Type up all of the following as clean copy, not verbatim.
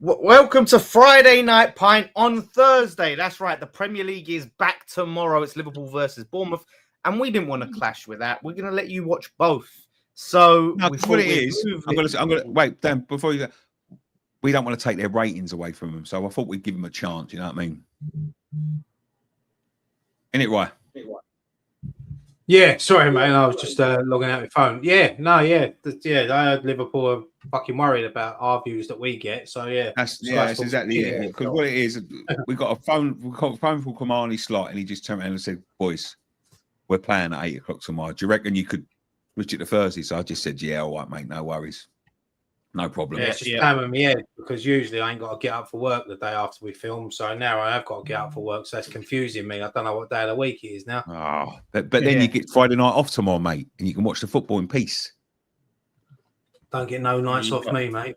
Welcome to Friday Night Pint on Thursday. That's right. The Premier League is back tomorrow. It's Liverpool versus Bournemouth. And we didn't want to clash with that. We're going to let you watch both. So no, what it is, I'm going to wait, Dan, before you go, we don't want to take their ratings away from them. So I thought we'd give them a chance. You know what I mean? Isn't it right? Yeah, sorry, man. I was just logging out my phone. I heard Liverpool are fucking worried about our views that we get. So that's exactly it. Because what it is, we got a phone call from Arnie Slot, and he just turned around and said, "Boys, we're playing at 8 o'clock tomorrow. Do you reckon you could switch it to Thursday?" So I just said, "Yeah, all right, mate. No worries, no problem." Yeah, it's just hammering me head because usually I ain't got to get up for work the day after we film. So now I have got to get up for work. So that's confusing me. I don't know what day of the week it is now. Oh, but then you get Friday night off tomorrow, mate, and you can watch the football in peace. Don't get no nights off me, mate.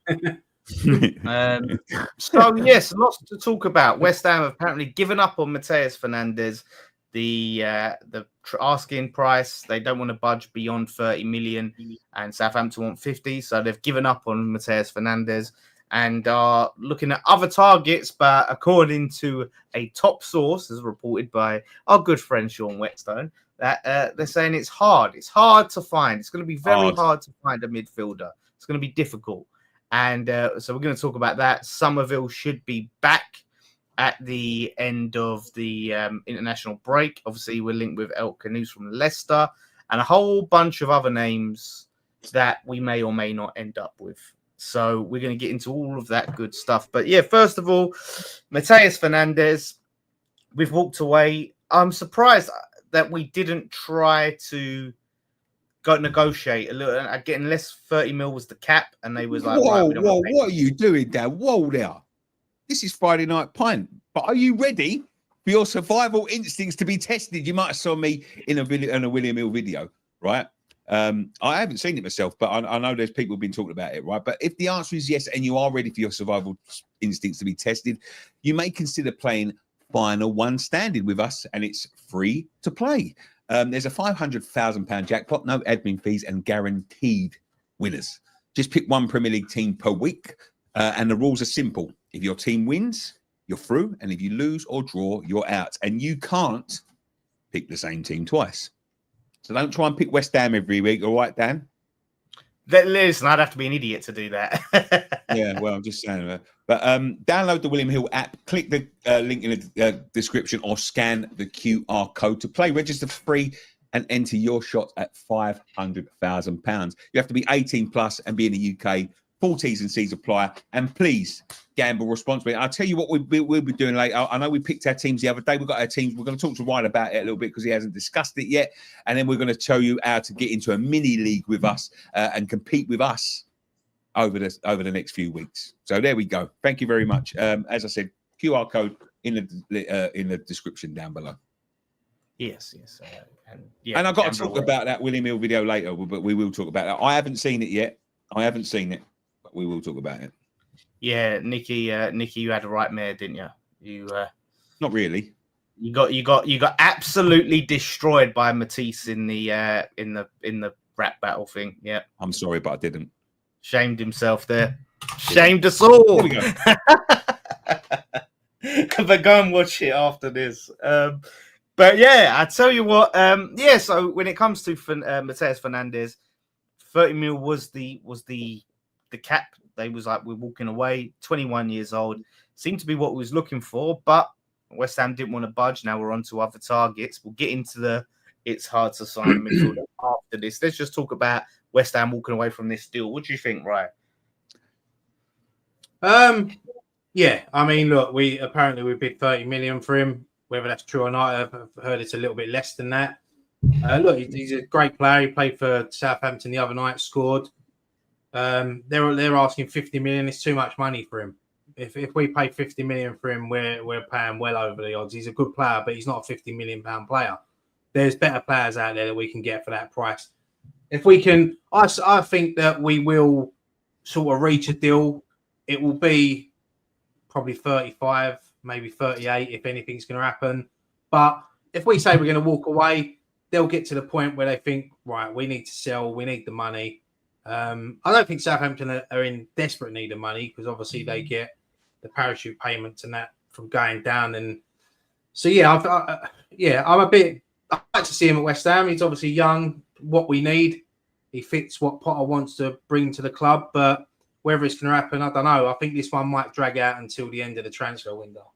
So yes, lots to talk about. West Ham have apparently given up on Mateus Fernandes. The asking price, they don't want to budge beyond 30 million, and Southampton want 50, so they've given up on Mateus Fernandes and are looking at other targets. But according to a top source, as reported by our good friend Sean Whetstone, that they're saying it's hard to find. It's going to be very hard to find a midfielder. It's going to be difficult, and so we're going to talk about that. Somerville should be back at the end of the international break. Obviously, we're linked with El Canoes from Leicester and a whole bunch of other names that we may or may not end up with. So we're going to get into all of that good stuff. But yeah, first of all, Mateus Fernandes, we've walked away. I'm surprised that we didn't try to go negotiate a little. Getting less 30 mil was the cap, and they was like, what are you doing, Dad? Whoa there. This is Friday Night Pint, but are you ready for your survival instincts to be tested? You might have saw me in a William Hill video, right? I haven't seen it myself, but I know there's people been talking about it, right? But if the answer is yes, and you are ready for your survival instincts to be tested, you may consider playing Final One Standing with us, and it's free to play. There's a £500,000 jackpot, no admin fees, and guaranteed winners. Just pick one Premier League team per week, and the rules are simple. If your team wins, you're through. And if you lose or draw, you're out. And you can't pick the same team twice. So don't try and pick West Ham every week. All right, Dan? Listen, I'd have to be an idiot to do that. Yeah, well, I'm just saying that. But download the William Hill app, click the link in the description, or scan the QR code to play. Register free and enter your shot at £500,000. You have to be 18 plus and be in the UK. Full T's and C's apply, and please gamble responsibly. I'll tell you what we'll be doing later. I know we picked our teams the other day. We've got our teams. We're going to talk to Ryan about it a little bit because he hasn't discussed it yet. And then we're going to show you how to get into a mini league with us and compete with us over the next few weeks. So there we go. Thank you very much. As I said, QR code in the description down below. Yes. And I've got to talk about that William Hill video later, but we will talk about that. I haven't seen it yet. But we will talk about it. Yeah, Nicky, you had a right mare, didn't you? You not really. You got absolutely destroyed by Matisse in the rap battle thing. Yeah. I'm sorry, but I didn't. Shamed himself there. Shamed us all. There we go. But go and watch it after this. But yeah, I tell you what. So when it comes to Mateus Fernandes, 30 mil was the cap. They was like, we're walking away. 21 years old. Seemed to be what we was looking for, but West Ham didn't want to budge. Now we're on to other targets. We'll get into it's hard to sign a midfielder after this. Let's just talk about West Ham walking away from this deal. What do you think, Ryan? Yeah, I mean, look, we bid 30 million for him. Whether that's true or not, I've heard it's a little bit less than that. Look, he's a great player. He played for Southampton the other night, scored. They're asking 50 million. It's too much money for him. If we pay 50 million for him, we're paying well over the odds. He's a good player, but he's not a 50 million pound player. There's better players out there that we can get for that price. If we can, I think that we will sort of reach a deal. It will be probably 35, maybe 38 if anything's going to happen. But if we say we're going to walk away, they'll get to the point where they think, right, we need to sell, we need the money. I don't think Southampton are in desperate need of money because obviously they get parachute payments and that from going down. And so I'm a bit. I'd like to see him at West Ham. He's obviously young. What we need, he fits what Potter wants to bring to the club. But whether it's going to happen, I don't know. I think this one might drag out until the end of the transfer window.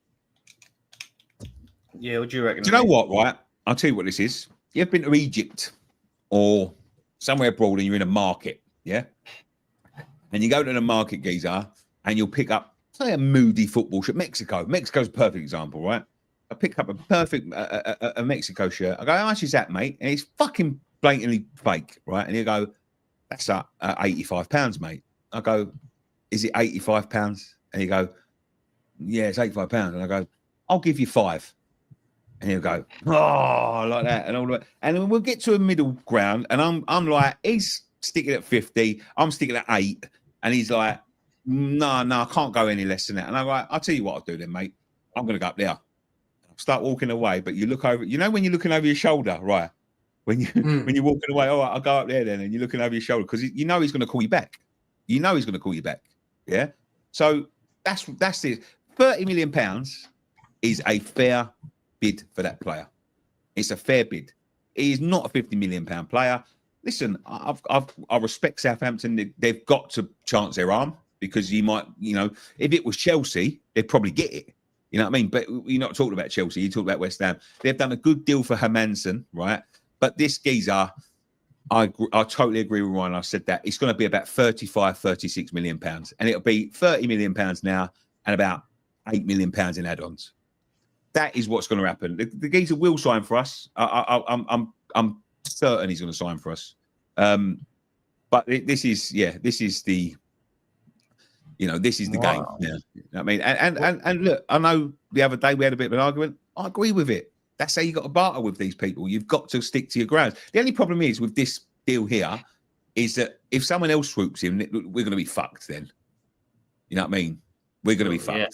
Yeah, what do you reckon? Do you know what? Right, I'll tell you what this is. You ever been to Egypt or somewhere abroad and you're in a market, yeah? And you go to the market, geezer, and you'll pick up, say, a moody football shirt. Mexico's a perfect example, right? I pick up a perfect a Mexico shirt. I go, how much is that, mate? And it's fucking blatantly fake, right? And you go, that's £85, mate. I go, is it £85? And you go, yeah, it's £85. And I go, I'll give you £5. And he'll go, oh, like that, and all that. And then we'll get to a middle ground, and I'm like, he's sticking at 50, I'm sticking at 8, and he's like, no, I can't go any less than that. And I'm like, I'll tell you what I'll do then, mate. I'm going to go up there. I'll start walking away, but you look over, you know when you're looking over your shoulder, right? When you're walking away, all right, I'll go up there then, and you're looking over your shoulder, because you know he's going to call you back. You know he's going to call you back, yeah? So that's it. £30 million is a fair bid for that player. It's a fair bid. He is not a £50 million player. Listen, I respect Southampton. They've got to chance their arm, because you might, if it was Chelsea, they'd probably get it. You know what I mean? But you're not talking about Chelsea. You talk about West Ham. They've done a good deal for Hermansen, right? But this geezer, I totally agree with Ryan. I said that it's going to be about 36 million pounds, and it'll be 30 million pounds now and about 8 million pounds in add-ons. That is what's going to happen. The geezer will sign for us. I'm certain he's going to sign for us. But this is the game. Yeah, you know what I mean, and look, I know the other day we had a bit of an argument. I agree with it. That's how you got to barter with these people. You've got to stick to your grounds. The only problem is with this deal here is that if someone else swoops in, we're going to be fucked. Then, you know what I mean? We're going to be fucked. Yeah.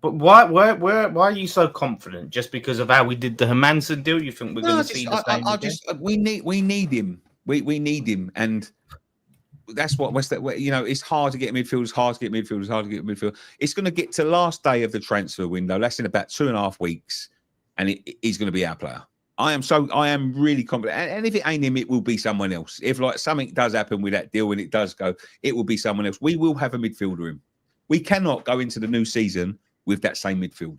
But why are you so confident? Just because of how we did the Hermansen deal? You think we're going to see the same? We need him. We need him, and that's what West. It's hard to get midfielders. Hard to get midfielders. It's going to get to last day of the transfer window. That's in about 2.5 weeks, and he's going to be our player. I am really confident. And if it ain't him, it will be someone else. If something does happen with that deal and it does go, it will be someone else. We will have a midfielder in. We cannot go into the new season with that same midfield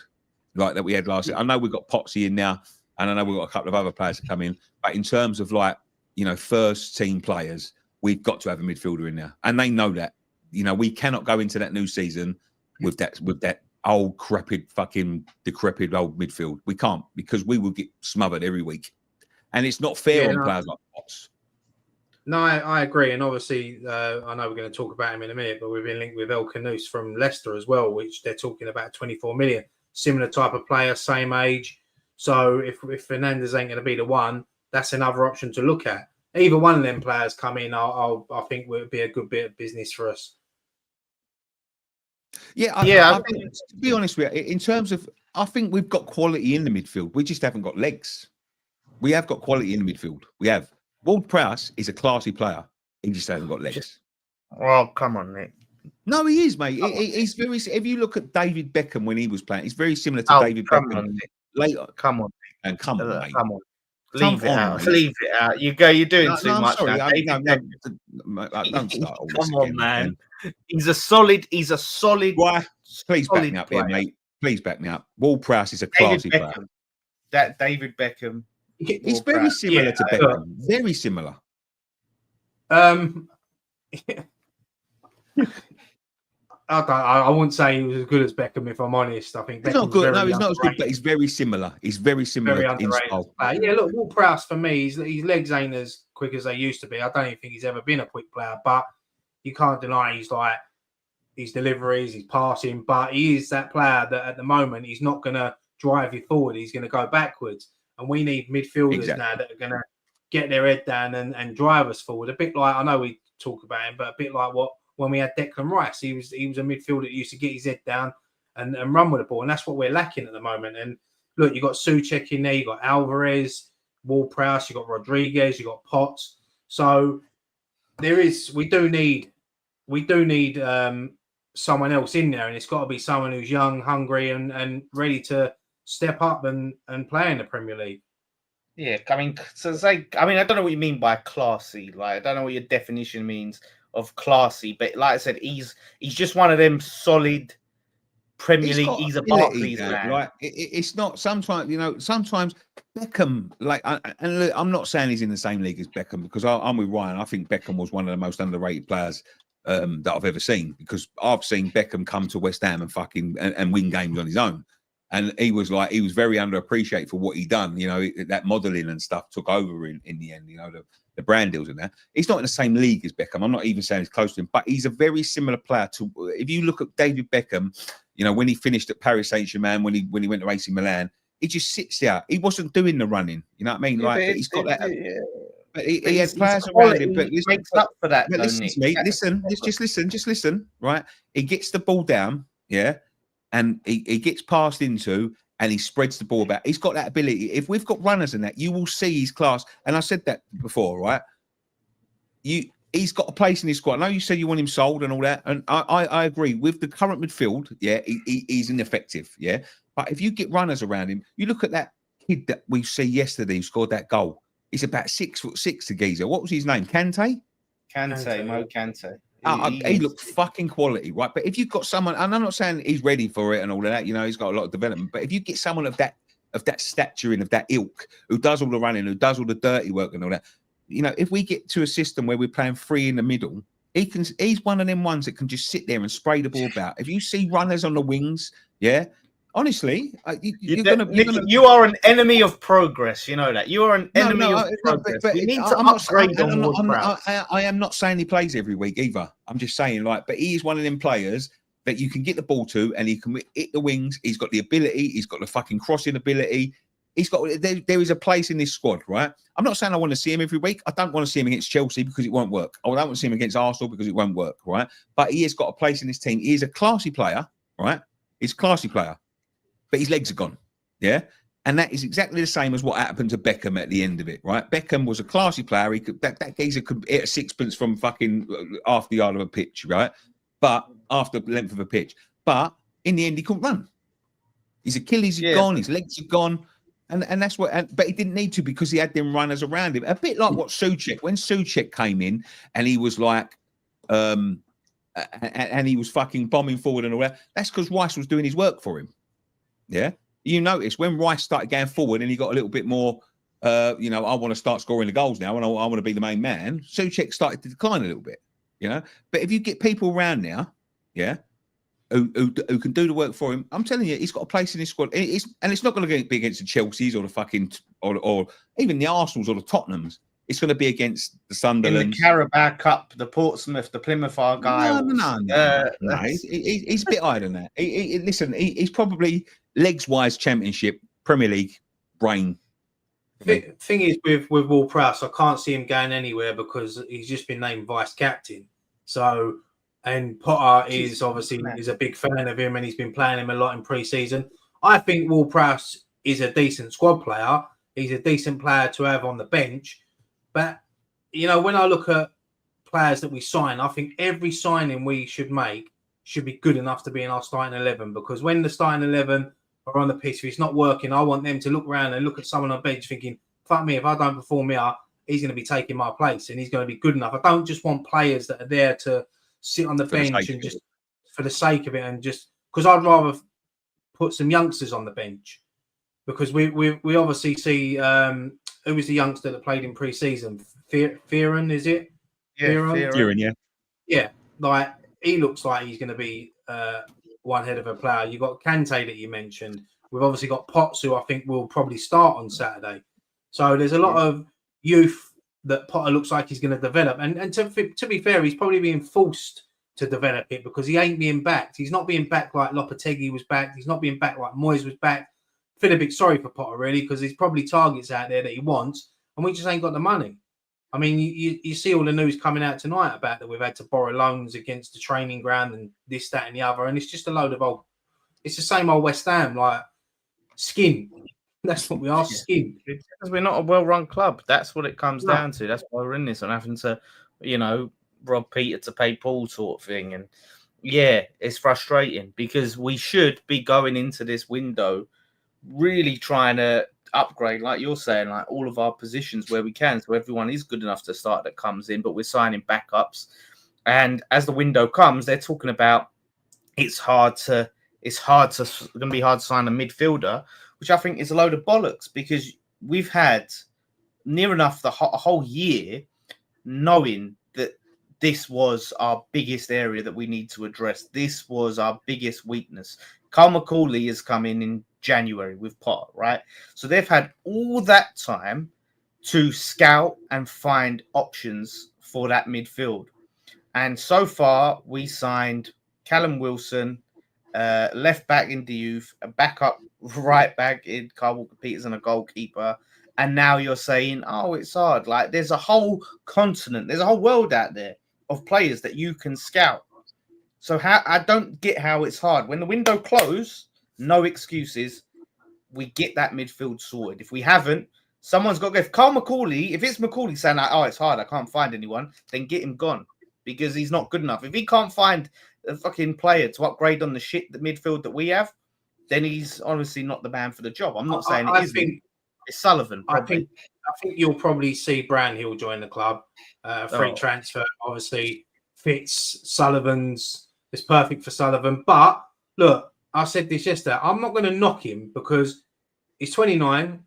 like that we had last year. I know we've got Potsy in now, and I know we've got a couple of other players to come in, but in terms of first team players, we've got to have a midfielder in there, and they know that. We cannot go into that new season with that old decrepit old midfield. We can't, because we will get smothered every week, and it's not fair on players like Potts. No, I agree, and obviously, I know we're going to talk about him in a minute, but we've been linked with El Canouse from Leicester as well, which they're talking about 24 million. Similar type of player, same age. So if Fernandes ain't going to be the one, that's another option to look at. Either one of them players come in, I think would be a good bit of business for us. I think, to be honest with you, in terms of, I think we've got quality in the midfield. We just haven't got legs. We have got quality in the midfield. We have. Ward-Prowse is a classy player. He just hasn't got legs. Well, come on, Nick. No, he is, mate. He's very. If you look at David Beckham when he was playing, he's very similar to David Beckham. On, later, come on, and come on, mate. Come on. Leave it out. You're doing too much. Sorry, don't start all this Come on, again, man. He's a solid. Why? Please back me up here, mate. Please back me up. Ward-Prowse is a classy player. That David Beckham. He's very similar to Beckham. Very similar. I wouldn't say he was as good as Beckham, if I'm honest. I think he's not good. No, he's not as good, but he's very similar. He's very similar in style. Look, Ward-Prowse for me, his legs ain't as quick as they used to be. I don't even think he's ever been a quick player, but you can't deny his deliveries, his passing. But he is that player that at the moment he's not going to drive you forward. He's going to go backwards. And we need midfielders now that are going to get their head down and drive us forward. A bit like, I know we talk about him, but a bit like when we had Declan Rice. He was a midfielder that used to get his head down and run with the ball. And that's what we're lacking at the moment. And look, you've got Souček in there, you've got Alvarez, Ward-Prowse, you've got Rodriguez, you've got Potts. So we do need someone else in there, and it's got to be someone who's young, hungry, and ready to step up and play in the Premier League. Yeah, I mean, so it's like, I mean, I don't know what you mean by classy. Like, I don't know what your definition means of classy, but like I said, he's just one of them solid Premier League. He's a Barclays man. Like it's not sometimes, sometimes Beckham. Like, and look, I'm not saying he's in the same league as Beckham because I'm with Ryan. I think Beckham was one of the most underrated players that I've ever seen, because I've seen Beckham come to West Ham and fucking and win games on his own. And he was very underappreciated for what he done. That modelling and stuff took over in the end. The brand deals in there. He's not in the same league as Beckham. I'm not even saying he's close to him, but he's a very similar player to. If you look at David Beckham, when he finished at Paris Saint-Germain, when he went to AC Milan, he just sits there. He wasn't doing the running. You know what I mean? Like, but he's got that. Yeah. But he has players around him. But listen, makes up for that. Listen to me. Listen. Just listen. Right? He gets the ball down. Yeah. And he gets passed into, and he spreads the ball about. He's got that ability. If we've got runners in that, you will see his class. And I said that before, right? He's got a place in his squad. I know you said you want him sold and all that, and I agree with the current midfield. Yeah, he's ineffective. Yeah, but if you get runners around him, you look at that kid that we see yesterday who scored that goal. He's about 6'6" to geezer. What was his name? Kante, Mo Kante. He looked fucking quality, right? But if you've got someone, and I'm not saying he's ready for it and all of that, he's got a lot of development. But if you get someone of that stature and of that ilk, who does all the running, who does all the dirty work and all that, if we get to a system where we're playing free in the middle, he's one of them ones that can just sit there and spray the ball about. If you see runners on the wings, yeah. Honestly, you are an enemy of progress. You know that. You are an enemy of progress. But we need to upgrade on Ward-Prowse. I am not saying he plays every week either. I'm just saying, but he is one of them players that you can get the ball to, and he can hit the wings. He's got the ability. He's got the fucking crossing ability. There is a place in this squad, right? I'm not saying I want to see him every week. I don't want to see him against Chelsea because it won't work. I don't want to see him against Arsenal because it won't work, right? But he has got a place in this team. He is a classy player, right? He's a classy player. But his legs are gone, yeah? And that is exactly the same as what happened to Beckham at the end of it, right? Beckham was a classy player. That geezer could hit a sixpence from fucking half the yard of a pitch, right? But after the length of a pitch. But in the end, he couldn't run. His Achilles are gone. His legs are gone. And that's what. But he didn't need to because he had them runners around him. A bit like what Souček. When Souček came in and he was like... and he was fucking bombing forward and all that, that's because Rice was doing his work for him. Yeah, you notice when Rice started going forward and he got a little bit more, I want to start scoring the goals now and I want to be the main man. Souček started to decline a little bit, But if you get people around now, yeah, who can do the work for him, I'm telling you, he's got a place in his squad. And it's not going to be against the Chelseas or the fucking or even the Arsenals or the Tottenhams. It's going to be against the Sunderland. In the Carabao Cup, the Portsmouth, the Plymouth Argyle. No. He's a bit higher than that. He's probably legs-wise Championship, Premier League, brain. Thing is, with Ward-Prowse, I can't see him going anywhere because he's just been named vice-captain. So, and Potter is obviously a big fan of him and he's been playing him a lot in pre-season. I think Ward-Prowse is a decent squad player. He's a decent player to have on the bench. But, when I look at players that we sign, I think every signing we should make should be good enough to be in our starting 11. Because when the starting 11 are on the pitch, if it's not working, I want them to look around and look at someone on the bench thinking, fuck me, if I don't perform here, he's going to be taking my place and he's going to be good enough. I don't just want players that are there to sit on the bench and just for the sake of it and just because I'd rather put some youngsters on the bench because we obviously see who was the youngster that played in pre-season? Fearon, is it? Yeah, Fearon, yeah. Yeah, like he looks like he's going to be one head of a player. You got Kante that you mentioned. We've obviously got Potts, who I think will probably start on Saturday. So there's a lot of youth that Potter looks like he's going to develop. And to be fair, he's probably being forced to develop it because he ain't being backed. He's not being backed like Lopetegui was backed. He's not being backed like Moyes was backed. Feel a bit sorry for Potter, really, because there's probably targets out there that he wants, and we just ain't got the money. I mean, you see all the news coming out tonight about that we've had to borrow loans against the training ground and this, that, and the other, and it's just a load of old. It's the same old West Ham, like skin. That's what we are, skin. Because we're not a well-run club. That's what it comes down to. That's why we're in this and having to, rob Peter to pay Paul sort of thing. And Yeah, it's frustrating because we should be going into this window really trying to upgrade, like you're saying, like all of our positions where we can, so everyone is good enough to start that comes in, but we're signing backups. And as the window comes, they're talking about it's going to be hard to sign a midfielder, which I think is a load of bollocks because we've had near enough a whole year knowing that this was our biggest area that we need to address. This was our biggest weakness. Carl McCauley has come in January with Potter, right? So they've had all that time to scout and find options for that midfield. And so far, we signed Callum Wilson, left back in Diouf, a backup right back in Carl Walker-Peters and a goalkeeper. And now you're saying, oh, it's hard. Like there's a whole continent, there's a whole world out there of players that you can scout. So I don't get how it's hard. When the window closed, no excuses. We get that midfield sorted. If we haven't, someone's got to go. If Carl McCauley, if it's McCauley saying, like, oh, it's hard, I can't find anyone, then get him gone because he's not good enough. If he can't find a fucking player to upgrade on the midfield that we have, then he's honestly not the man for the job. I'm not saying it's Sullivan. Probably. I think you'll probably see Brownhill join the club. Free transfer, obviously fits Sullivan's. It's perfect for Sullivan. But look, I said this yesterday. I'm not going to knock him because he's 29.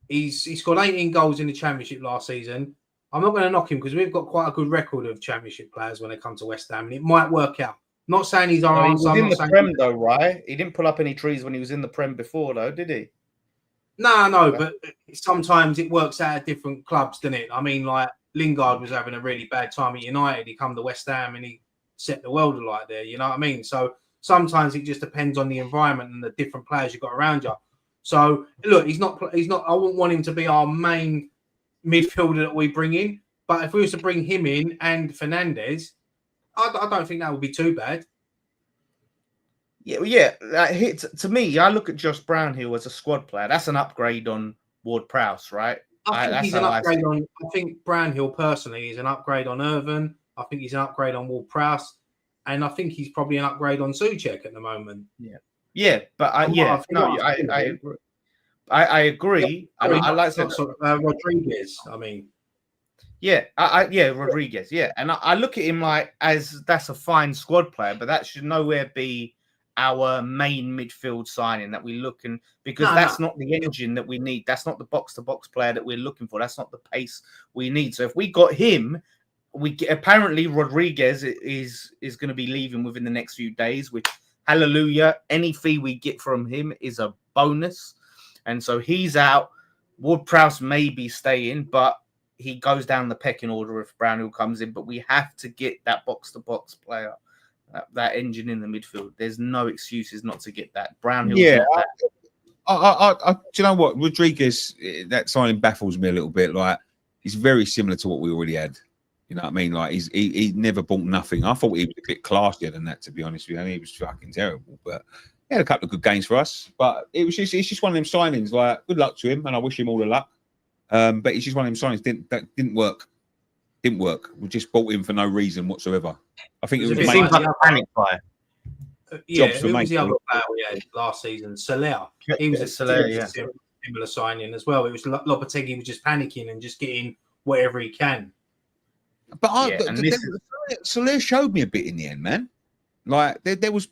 He's scored 18 goals in the Championship last season. I'm not going to knock him because we've got quite a good record of Championship players when they come to West Ham, and it might work out. Not saying he's our answer. He was in the Prem though, right? He didn't pull up any trees when he was in the Prem before, though, did he? No, but sometimes it works out at different clubs, doesn't it? I mean, like Lingard was having a really bad time at United. He come to West Ham and he set the world alight there. You know what I mean? So sometimes it just depends on the environment and the different players you've got around you. So look, he's not. I wouldn't want him to be our main midfielder that we bring in. But if we were to bring him in and Fernandes, I don't think that would be too bad. Yeah. To me, I look at Josh Brownhill as a squad player. That's an upgrade on Ward-Prowse, right? I think he's an upgrade on. I think Brownhill personally is an upgrade on Irvin. I think he's an upgrade on Ward-Prowse, and I think he's probably an upgrade on Souček at the moment. Yeah, but I agree. I agree. I like Rodriguez. I mean. Yeah, Rodriguez. Yeah, and I look at him like as that's a fine squad player, but that should nowhere be our main midfield signing that we look and because that's not the engine that we need. That's not the box-to-box player that we're looking for. That's not the pace we need. So if we got him, apparently Rodriguez is going to be leaving within the next few days. Which hallelujah, any fee we get from him is a bonus, and so he's out. Ward-Prowse may be staying, but he goes down the pecking order if Brownhill comes in, but we have to get that box-to-box player, that engine in the midfield. There's no excuses not to get that. Brownhill. Yeah, do you know what? Rodriguez, that signing baffles me a little bit. Like, he's very similar to what we already had. You know what I mean? Like, he never bought nothing. I thought he was a bit classier than that, to be honest with you. I mean, he was fucking terrible, but he had a couple of good games for us. But it's just one of them signings. Like, good luck to him, and I wish him all the luck. But it's just one of them signings that didn't work. Didn't work. We just bought him for no reason whatsoever. I think it seems like a panic buy. Yeah, who was the other player we had last season? Soler. He was a similar signing as well. It was Lopetegui was just panicking and just getting whatever he can. But Soler showed me a bit in the end, man. Like there was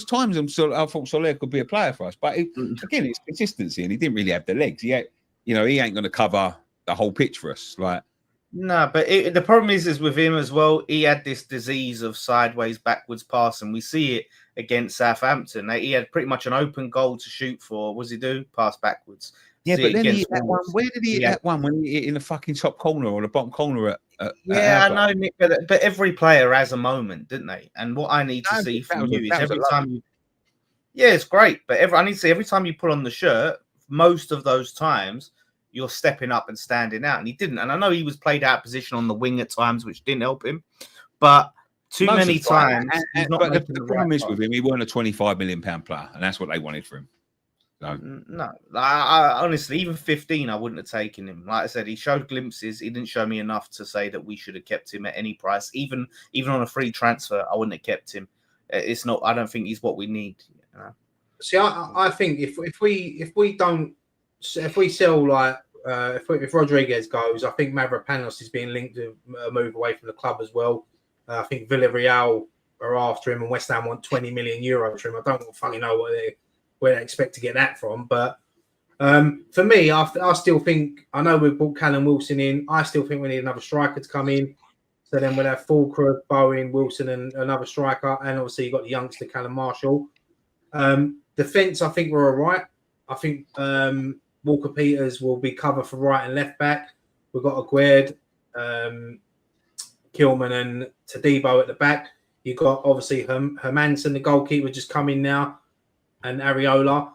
times I thought Soler could be a player for us, but again, it's consistency, and he didn't really have the legs. He ain't going to cover the whole pitch for us. Like, no, but the problem is with him as well. He had this disease of sideways, backwards passing. We see it against Southampton. He had pretty much an open goal to shoot for. What does he do? Pass backwards. Yeah, but then he hit that one. Where did he hit that one? When he hit in the fucking top corner or the bottom corner? I know, Nick, but every player has a moment, didn't they? And what I need to see from you is every time. Yeah, it's great, but I need to see every time you put on the shirt. Most of those times, you're stepping up and standing out, and he didn't. And I know he was played out of position on the wing at times, which didn't help him. But too many times, but the problem is with him, he weren't a £25 million player, and that's what they wanted for him. So. No, I honestly, even 15, I wouldn't have taken him. Like I said, he showed glimpses. He didn't show me enough to say that we should have kept him at any price. Even on a free transfer, I wouldn't have kept him. it's not. I don't think he's what we need. You know? See, I think if we sell like if Rodriguez goes, I think Mavropanos is being linked to a move away from the club as well. I think Villarreal are after him, and West Ham want 20 million euros for him. I don't fucking know where they expect to get that from, but for me, I still think, I know we've brought Callum Wilson in. I still think we need another striker to come in. So then we'll have Fulcrum, Bowen, Wilson, and another striker, and obviously you've got the youngster Callum Marshall. Defence, I think we're all right. I think Walker Peters will be covered for right and left back. We've got Aguerd, Kilman, and Tadibo at the back. You've got obviously Hermansen, the goalkeeper, just come in now, and Areola.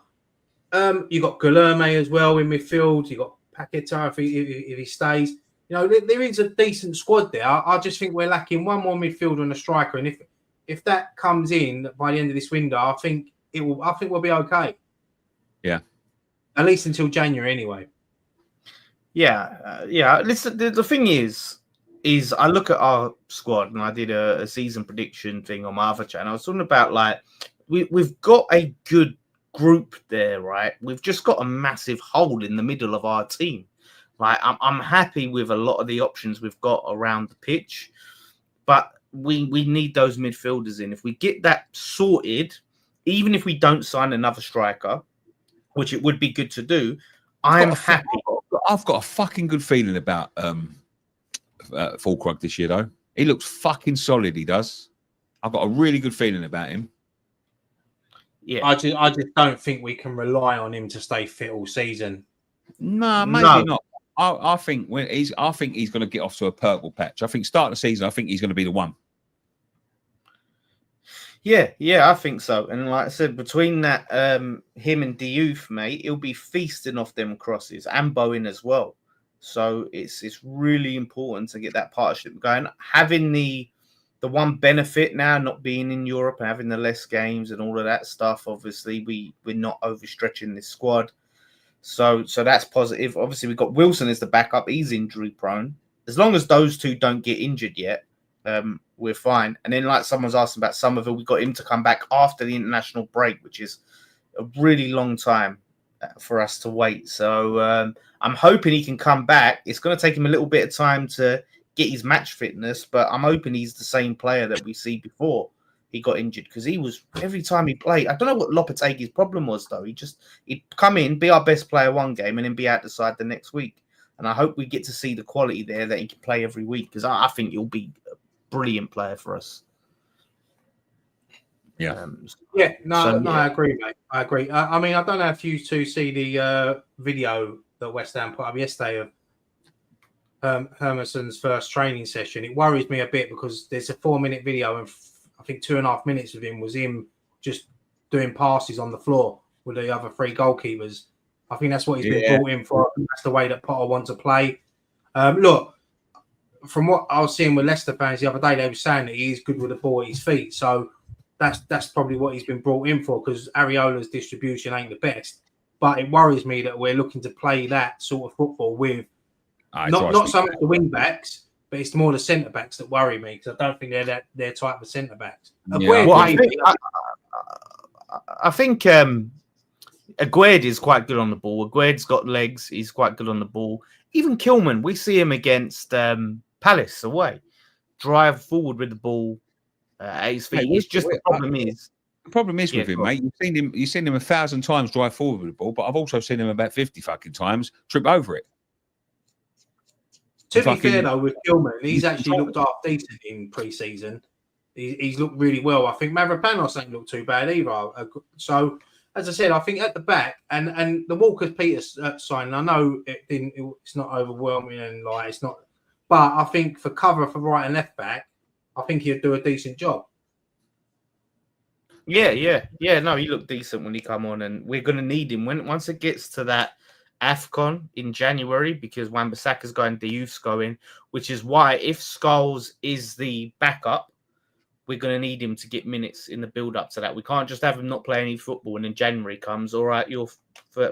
You've got Guilherme as well in midfield. You've got Paqueta if he stays. You know, there is a decent squad there. I just think we're lacking one more midfielder and a striker. And if that comes in by the end of this window, I think we'll be okay. Yeah. At least until January, anyway. Yeah. Listen, the thing is I look at our squad, and I did a season prediction thing on my other channel. I was talking about, like, we've got a good group there, right? We've just got a massive hole in the middle of our team. Like, I'm happy with a lot of the options we've got around the pitch, but we need those midfielders in. If we get that sorted, even if we don't sign another striker, which it would be good to do, I'm happy. I've got a fucking good feeling about Fulcrum this year, though. He looks fucking solid. He does. I've got a really good feeling about him. Yeah, I just don't think we can rely on him to stay fit all season. No, maybe not. I think he's going to get off to a purple patch. I think starting the season, I think he's going to be the one. Yeah, I think so. And like I said, between that, him and Diouf, mate, he'll be feasting off them crosses, and Bowen as well. So it's really important to get that partnership going. Having the one benefit now, not being in Europe and having the less games and all of that stuff, obviously we're not overstretching this squad. So that's positive. Obviously, we've got Wilson as the backup. He's injury prone. As long as those two don't get injured yet, we're fine. And then, like someone's asking about Somerville, we got him to come back after the international break, which is a really long time for us to wait. So I'm hoping he can come back. It's going to take him a little bit of time to get his match fitness, but I'm hoping he's the same player that we see before he got injured, because he was, every time he played, I don't know what Lopetegui's problem was, though. He'd come in, be our best player one game, and then be out the side the next week. And I hope we get to see the quality there that he can play every week, because I think he'll be a brilliant player for us. Yeah. I agree, mate. I agree. I mean, I don't know if you two see the video that West Ham put up yesterday of Hermanson's first training session. It worries me a bit because there's a 4-minute video, and I think 2.5 minutes of him was him just doing passes on the floor with the other 3 goalkeepers. I think that's what he's been brought in for. That's the way that Potter wants to play. Look, from what I was seeing with Leicester fans the other day, they were saying that he's good with the ball at his feet. So that's probably what he's been brought in for, because Areola's distribution ain't the best. But it worries me that we're looking to play that sort of football with not so much the wing backs, but it's more the centre backs that worry me, because I don't think they're that type of centre backs. Yeah. I think Aguerd is quite good on the ball. Aguerd's got legs. He's quite good on the ball. Even Kilman, we see him against Palace away, drive forward with the ball at his feet. The problem is with him, mate. You've seen him 1,000 times drive forward with the ball, but I've also seen him about 50 fucking times trip over it. To be fair, though, with Kilman, he's actually looked half decent in pre-season. He's looked really well. I think Mavropanos ain't looked too bad either. So, as I said, I think at the back and the Walker-Peters signing, I know it's not overwhelming and like it's not, but I think for cover for right and left back, I think he'll do a decent job. Yeah. No, he looked decent when he come on, and we're going to need him once it gets to that AFCON in January, because Wan-Bissaka's going, Diouf's going, which is why if Scholes is the backup, we're going to need him to get minutes in the build-up to that. We can't just have him not play any football and then January comes, all right, you're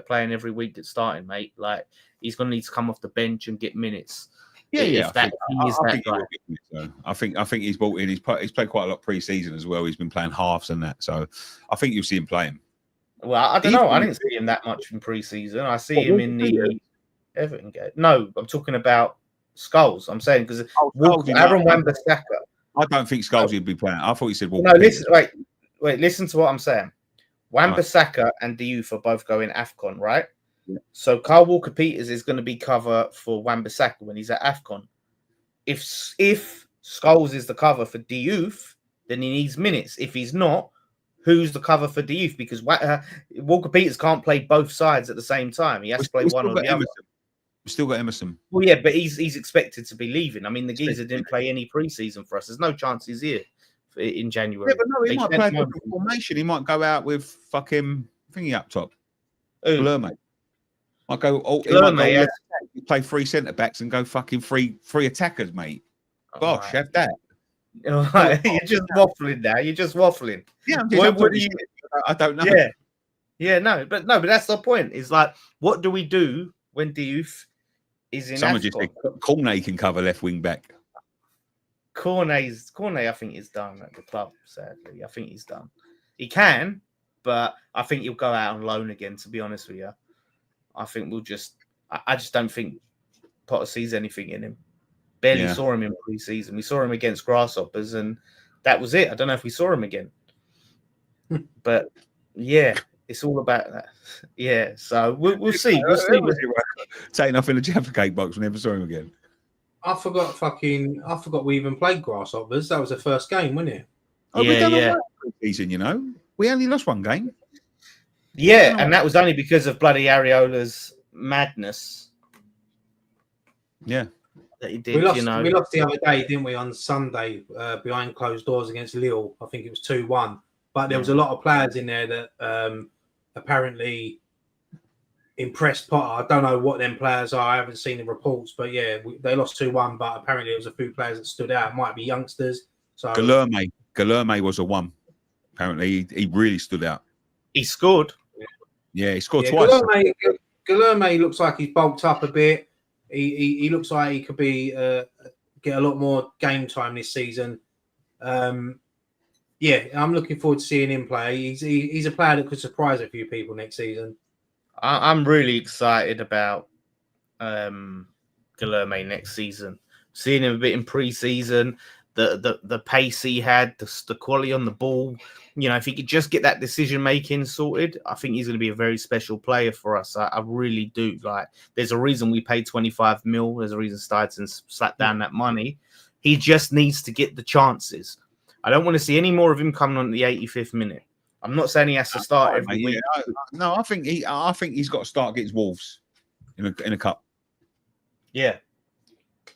playing every week at starting, mate. Like, he's going to need to come off the bench and get minutes. If that he is that guy. I think he's brought in. He's played quite a lot pre-season as well. He's been playing halves and that, so I think you'll see him playing. Well, I don't know. I didn't see him that much in pre-season. I see him in the Everton game. No, I'm talking about Skulls. I'm saying because Aaron Wan-Bissaka. I don't think Skulls would be playing. I thought you said No, listen, wait, listen to what I'm saying. Wan-Bissaka and Diouf are both going AFCON, right? Yeah. So Kyle Walker-Peters is going to be cover for Wan-Bissaka when he's at AFCON. If Scholes is the cover for Diouf, then he needs minutes. If he's not, who's the cover for Diouf? Because Walker-Peters can't play both sides at the same time. He has to play one or the other. We've still got Emerson. Well, yeah, but he's expected to be leaving. I mean, the geezer didn't play any preseason for us. There's no chance he's here in January. Yeah, but no, he might play a different formation. He might go out with fucking thingy up top. Guilherme. Might go. Play three centre backs and go fucking three attackers, mate. Gosh, have that. Right. You're just waffling now. You're just waffling. Yeah, I don't know. Yeah, no, but that's the point. Is like, what do we do when Diouf is in? Someone just said Cornet can cover left wing back. Cornet, I think is done at the club. Sadly, I think he's done. He can, but I think he'll go out on loan again. To be honest with you, I think I just don't think Potter sees anything in him. Barely saw him in pre-season. We saw him against Grasshoppers, and that was it. I don't know if we saw him again. But yeah, it's all about that. Yeah, so we'll see. We'll see. Taking off in the Jaffa cake box. We never saw him again. I forgot we even played Grasshoppers. That was the first game, wasn't it? Oh, yeah. Season, you know, we only lost one game. Yeah, and that was only because of bloody Areola's madness. Yeah. That he did, we lost the other day, didn't we, on Sunday behind closed doors against Lille. I think it was 2-1. But there was a lot of players in there that apparently impressed Potter. I don't know what them players are. I haven't seen the reports. But yeah, they lost 2-1. But apparently there was a few players that stood out. It might be youngsters. So Guilherme was a 1. Apparently he really stood out. He scored. Yeah, he scored twice. Guilherme looks like he's bulked up a bit. He looks like he could be get a lot more game time this season. Yeah, I'm looking forward to seeing him play. He's a player that could surprise a few people next season. I'm really excited about Guilherme next season. Seeing him a bit in pre-season, the pace he had, the quality on the ball. You know, if he could just get that decision making sorted, I think he's going to be a very special player for us. I really do. Like, there's a reason we paid 25 mil. There's a reason Stuyton slapped down that money. He just needs to get the chances. I don't want to see any more of him coming on the 85th minute. I'm not saying he has to start every week. No, I think he's got to start against Wolves in a cup. Yeah.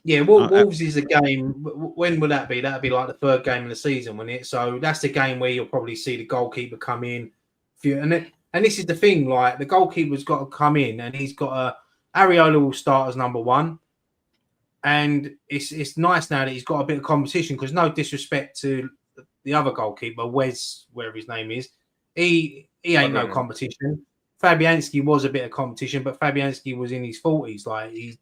Yeah, Wolves is a game. When will that be? That'll be like the third game of the season, won't it? So that's the game where you'll probably see the goalkeeper come in. And this is the thing, like the goalkeeper's got to come in, and he's got Areola will start as number 1. And it's nice now that he's got a bit of competition, because no disrespect to the other goalkeeper, Wes, whatever his name is, he ain't no competition. Fabianski was a bit of competition, but Fabianski was in his 40s.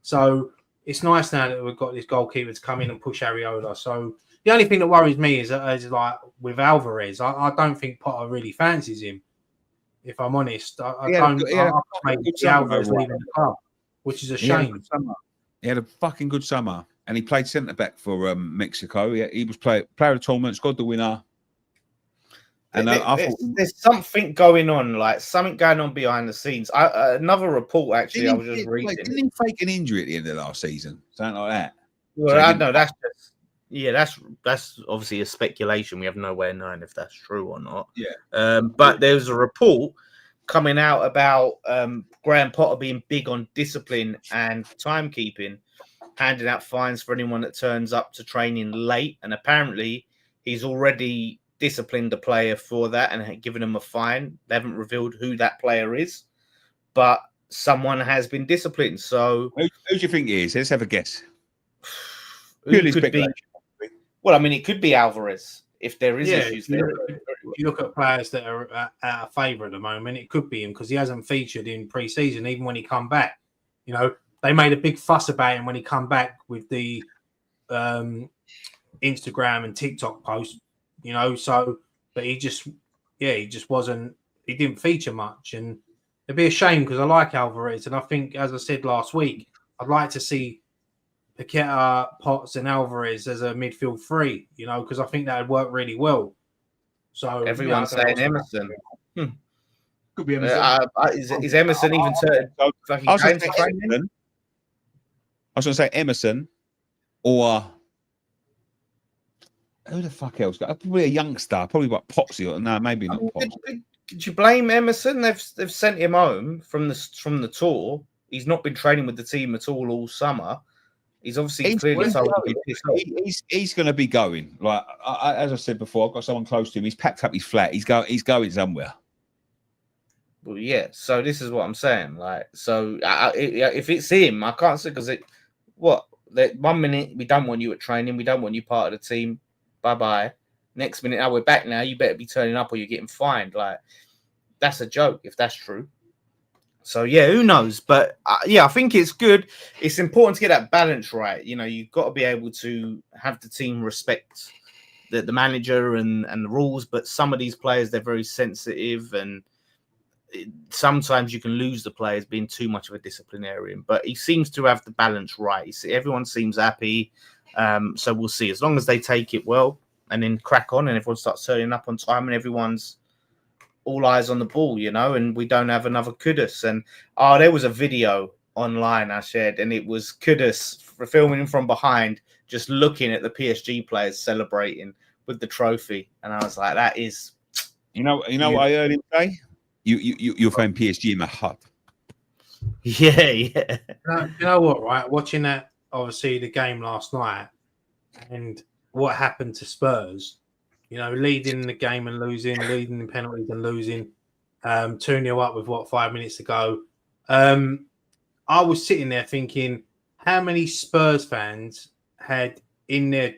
So it's nice now that we've got this goalkeeper to come in and push Areola. So the only thing that worries me is like with Alvarez, I don't think Potter really fancies him. If I'm honest, I can't see Alvarez leaving the club, which is a shame. He had a fucking good summer, and he played centre back for Mexico. He was player of the tournament, scored the winner. And there's something going on, behind the scenes. Another report, actually, I was just reading. Didn't he fake an injury at the end of last season? Something like that. Well, I know that's obviously a speculation. We have no way of knowing if that's true or not. Yeah. But there's a report coming out about Graham Potter being big on discipline and timekeeping, handing out fines for anyone that turns up to training late. And apparently he's already disciplined a player for that and given him a fine. They haven't revealed who that player is, but someone has been disciplined. So who do you think it is? Let's have a guess. It could be Alvarez if there is issues there. If you look at players that are out of favour at the moment, it could be him, because he hasn't featured in pre-season even when he come back. You know, they made a big fuss about him when he come back with the Instagram and TikTok post, so but he just wasn't, he didn't feature much, and it'd be a shame because I like Alvarez, and I think, as I said last week, I'd like to see Paqueta, Potts and Alvarez as a midfield three, because I think that would work really well. So everyone's saying Emerson. Could be Emerson. Is Emerson even certain? I was going to say Emerson, or who the fuck else? Probably a youngster, probably like Potsy, or no, maybe not. Could you blame Emerson? They've sent him home from the tour. He's not been training with the team at all summer. He's obviously clearly told to be pissed off. He's going to be going. Like as I said before, I've got someone close to him. He's packed up his flat. He's going somewhere. Well, yeah. So this is what I'm saying. Like, so if it's him, I can't say because 1 minute we don't want you at training, we don't want you part of the team. Bye bye. Next minute, we're back now. You better be turning up or you're getting fined. Like, that's a joke if that's true. So yeah, who knows? But I think it's good. It's important to get that balance right. You've got to be able to have the team respect the manager and the rules. But some of these players, they're very sensitive, and sometimes you can lose the players being too much of a disciplinarian. But he seems to have the balance right. Everyone seems happy. So we'll see. As long as they take it well and then crack on, and everyone starts turning up on time, and everyone's all eyes on the ball, and we don't have another Kudus. And there was a video online I shared, and it was Kudus filming him from behind, just looking at the PSG players celebrating with the trophy. And I was like, that is, what I heard him say? You're playing PSG in my heart. Yeah. You know what, right? Watching that, obviously, the game last night, and what happened to Spurs, leading the game and losing, leading in penalties and losing, 2-0 up with 5 minutes to go. I was sitting there thinking, how many Spurs fans had in their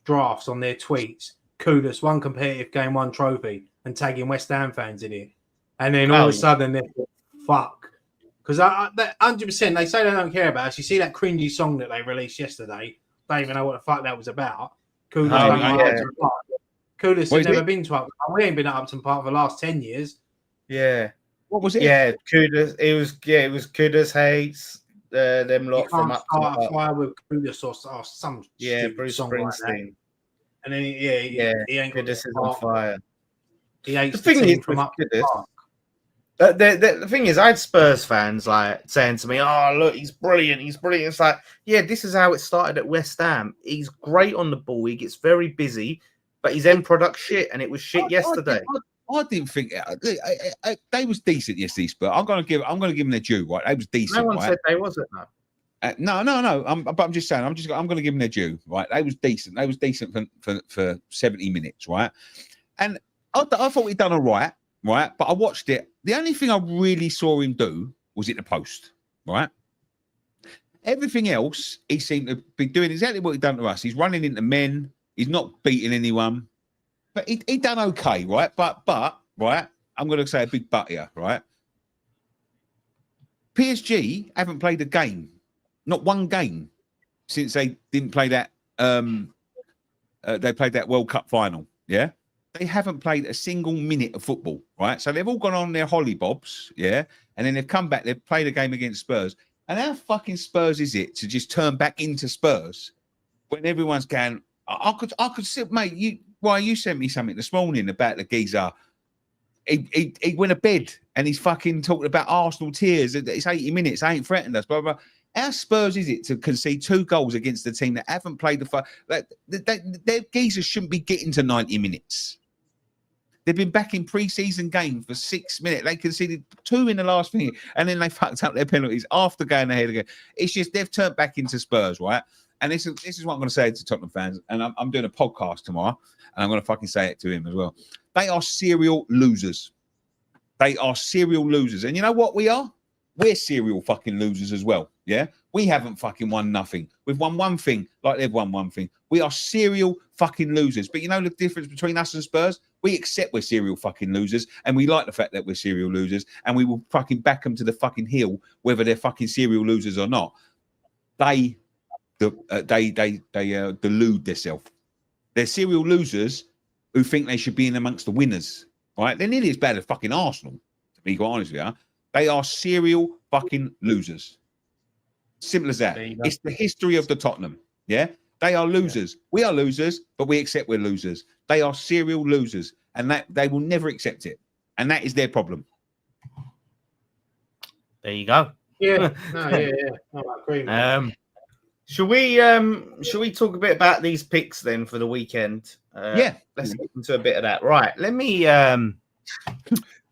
drafts on their tweets, Kudus, 1 competitive game, 1 trophy, and tagging West Ham fans in it? And then all of a sudden, they're fuck. Because 100%, they say they don't care about us. You see that cringy song that they released yesterday? Don't even know what the fuck that was about. Kudus has never been to Upton Park. We ain't been at Upton Park for the last 10 years. Yeah. What was it? Yeah, Kudus. It was Kudus hates them lot from Upton Park. Start a fire with Kudus or some Bruce song Springsteen. like that. And then he ain't Kudus is on fire. He hates the team from Upton Park. The thing is, I had Spurs fans like saying to me, "Oh, look, he's brilliant. He's brilliant." It's like, yeah, this is how it started at West Ham. He's great on the ball. He gets very busy, but his end product shit, and it was shit yesterday. I didn't think they was decent yesterday, Spurs. I'm gonna give them their due, right? They was decent. No one said they wasn't, though. No. But I'm just saying, I'm going to give them their due, right? They was decent. They was decent for 70 minutes, right? And I thought he'd done all right, right? But I watched it. The only thing I really saw him do was hit the post, right? Everything else, he seemed to be doing exactly what he'd done to us. He's running into men. He's not beating anyone. But he done okay, right? But right, I'm going to say a big but here, right? PSG haven't played a game, not one game, since they didn't play that. They played that World Cup final. Yeah, they haven't played a single minute of football, right? So they've all gone on their hollybobs, yeah, and then they've come back. They've played a game against Spurs, and how fucking Spurs is it to just turn back into Spurs when everyone's going? I could sit, mate. You sent me something this morning about the geezer. He went to bed and he's fucking talking about Arsenal tears. It's 80 minutes. I ain't threatened us. Blah, blah, blah. How Spurs is it to concede 2 goals against the team that haven't played the fight? Their geezers shouldn't be getting to 90 minutes. They've been back in pre-season game for 6 minutes. They conceded 2 in the last thing, and then they fucked up their penalties after going ahead again. It's just they've turned back into Spurs, right? And this is what I'm going to say to Tottenham fans. And I'm doing a podcast tomorrow, and I'm going to fucking say it to him as well. They are serial losers. They are serial losers. And you know what we are? We're serial fucking losers as well. Yeah? We haven't fucking won nothing. We've won one thing like they've won one thing. We are serial fucking losers. But you know the difference between us and Spurs? We accept we're serial fucking losers, and we like the fact that we're serial losers, and we will fucking back them to the fucking hill, whether they're fucking serial losers or not. They delude themselves. They're serial losers who think they should be in amongst the winners. Right? They're nearly as bad as fucking Arsenal, to be quite honest with you. They are serial fucking losers. Simple as that. It's the history of the Tottenham. Yeah, they are losers. Yeah. We are losers, but we accept we're losers. They are serial losers, and that they will never accept it, and that is their problem. There you go. Yeah, I agree. Should we talk a bit about these picks then for the weekend? Yeah, let's get into a bit of that. Right. Let me. By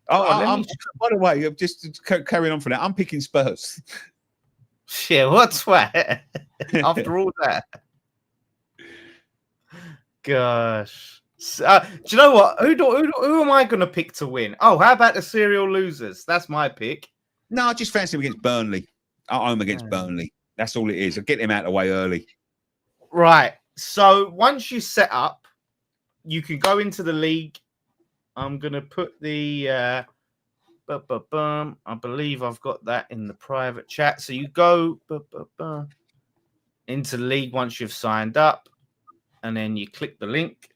the way, just carrying on from that, I'm picking Spurs. Yeah, what's that? After all that, gosh. Do you know what? Who am I going to pick to win? Oh, how about the serial losers? That's my pick. No, I just fancy him against Burnley. At home against Burnley. That's all it is. I'll get him out of the way early. Right. So once you set up, you can go into the league. I'm going to put the. I believe I've got that in the private chat. So you go into the league once you've signed up, and then you click the link.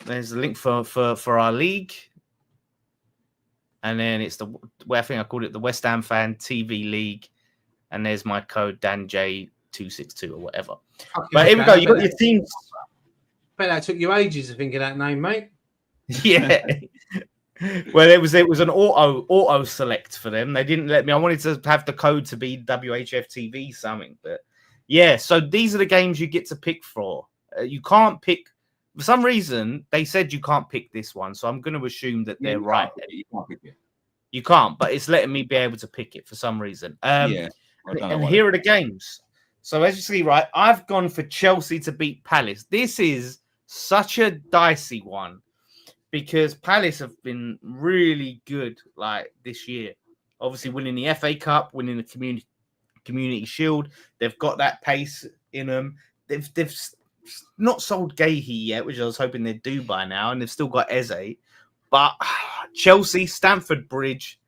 There's the link for our league, and then it's I think I called it the West Ham Fan TV League, and there's my code DanJ262 or whatever. But here we go. You got your teams. I bet that took you ages to think of that name, mate. Yeah. Well, it was an auto select for them. They didn't let me. I wanted to have the code to be WHFTV something, but yeah. So these are the games you get to pick for. You can't pick for some reason. They said you can't pick this one, so I'm going to assume that they're right. You can't pick it. You can't, but it's letting me be able to pick it for some reason. Yeah. And here are the games. So as you see, right, I've gone for Chelsea to beat Palace. This is such a dicey one, because Palace have been really good like this year. Obviously winning the FA Cup, winning the Community Shield. They've got that pace in them. They've not sold Gahey yet, which I was hoping they'd do by now, and they've still got Eze. But Chelsea, Stamford Bridge,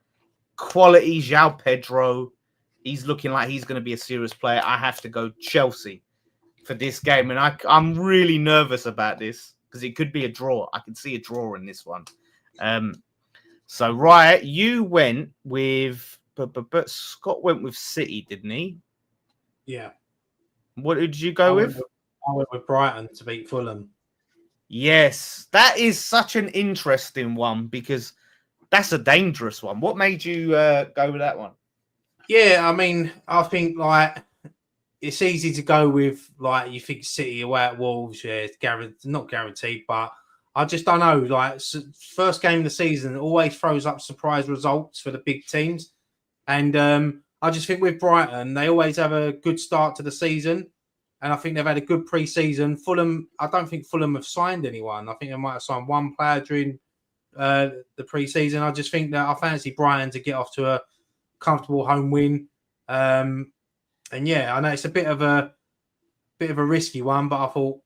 quality João Pedro. He's looking like he's going to be a serious player. I have to go Chelsea for this game, and I'm really nervous about this, because it could be a draw. I can see a draw in this one. So, Riot, you went with... But Scott went with City, didn't he? Yeah. What did you go with? I went with Brighton to beat Fulham. Yes. That is such an interesting one, because that's a dangerous one. What made you go with that one? Yeah, I mean, I think, like, it's easy to go with, like, you think City away at Wolves, yeah, not guaranteed, but I just don't know. Like, first game of the season always throws up surprise results for the big teams. And I just think with Brighton, they always have a good start to the season. And I think they've had a good pre-season. Fulham, I don't think Fulham have signed anyone. I think they might have signed one player during the pre-season. I just think that I fancy Brighton to get off to a comfortable home win. And yeah, I know it's a bit of a risky one, but I thought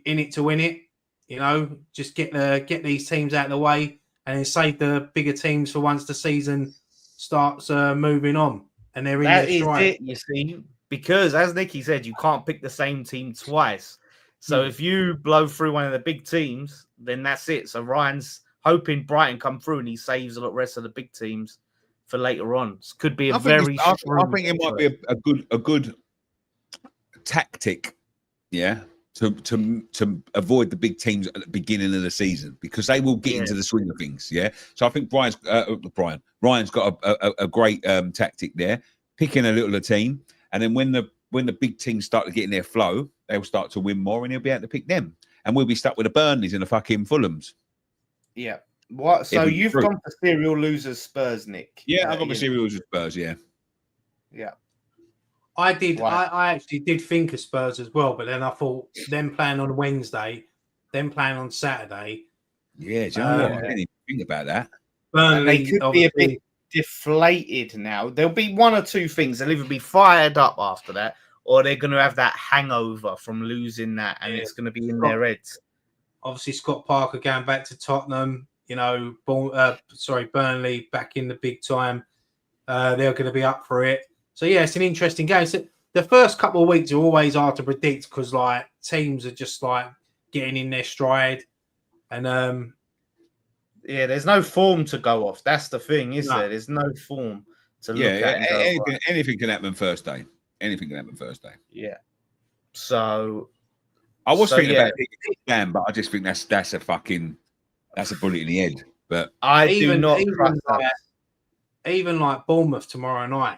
in it to win it, you know, just get these teams out of the way and then save the bigger teams for once the season starts moving on and they're in their stride. That is it, you see, because as Nicky said, you can't pick the same team twice. So if you blow through one of the big teams, then that's it. So Ryan's hoping Brighton come through and he saves the rest of the big teams for later on. It could be I think it might be a good tactic, yeah, to avoid the big teams at the beginning of the season, because they will get into the swing of things, yeah. So I think Ryan's got a great tactic there, picking a little team, and then when the big teams start to get in their flow, they'll start to win more, and he'll be able to pick them, and we'll be stuck with the Burnleys and the fucking Fulhams. Yeah. What? So you've gone for serial losers Spurs, Nick? Yeah, I've gone for serial losers Spurs. Yeah. Yeah. I did. Wow. I actually did think of Spurs as well, but then I thought them playing on Wednesday, them playing on Saturday. Yeah, do you know what? I didn't even think about that. Burnley, they could be a bit deflated now. There'll be one or two things. They'll either be fired up after that, or they're going to have that hangover from losing that, and it's going to be in their heads. Obviously, Scott Parker going back to Tottenham. You know, Burnley back in the big time. They're going to be up for it. So yeah, it's an interesting game. So the first couple of weeks are always hard to predict because like teams are just like getting in their stride, and yeah, there's no form to go off. That's the thing, is there? There's no form to look at. And anything can happen first day. Anything can happen first day. Yeah. So I was thinking about it, damn, but I just think that's a bullet in the head. But I do not trust that. Even like Bournemouth tomorrow night,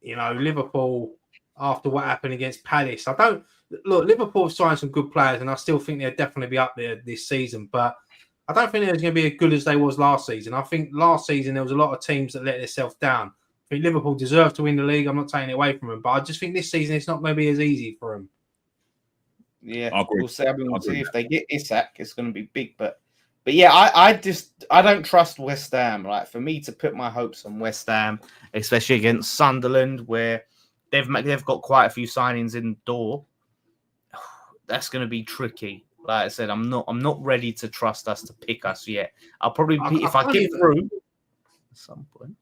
you know, Liverpool after what happened against Palace. I don't look. Liverpool have signed some good players, and I still think they'll definitely be up there this season. But I don't think they're going to be as good as they was last season. I think last season there was a lot of teams that let themselves down. I think Liverpool deserve to win the league. I'm not taking it away from them, but I just think this season it's not going to be as easy for them. Yeah, we'll see. We'll see if they get Isak. It's going to be big, but yeah, I don't trust West Ham. Like for me to put my hopes on West Ham, especially against Sunderland, where they've got quite a few signings in the door, that's going to be tricky. Like I said, I'm not ready to trust us to pick us yet. I'll probably if I get through at some point.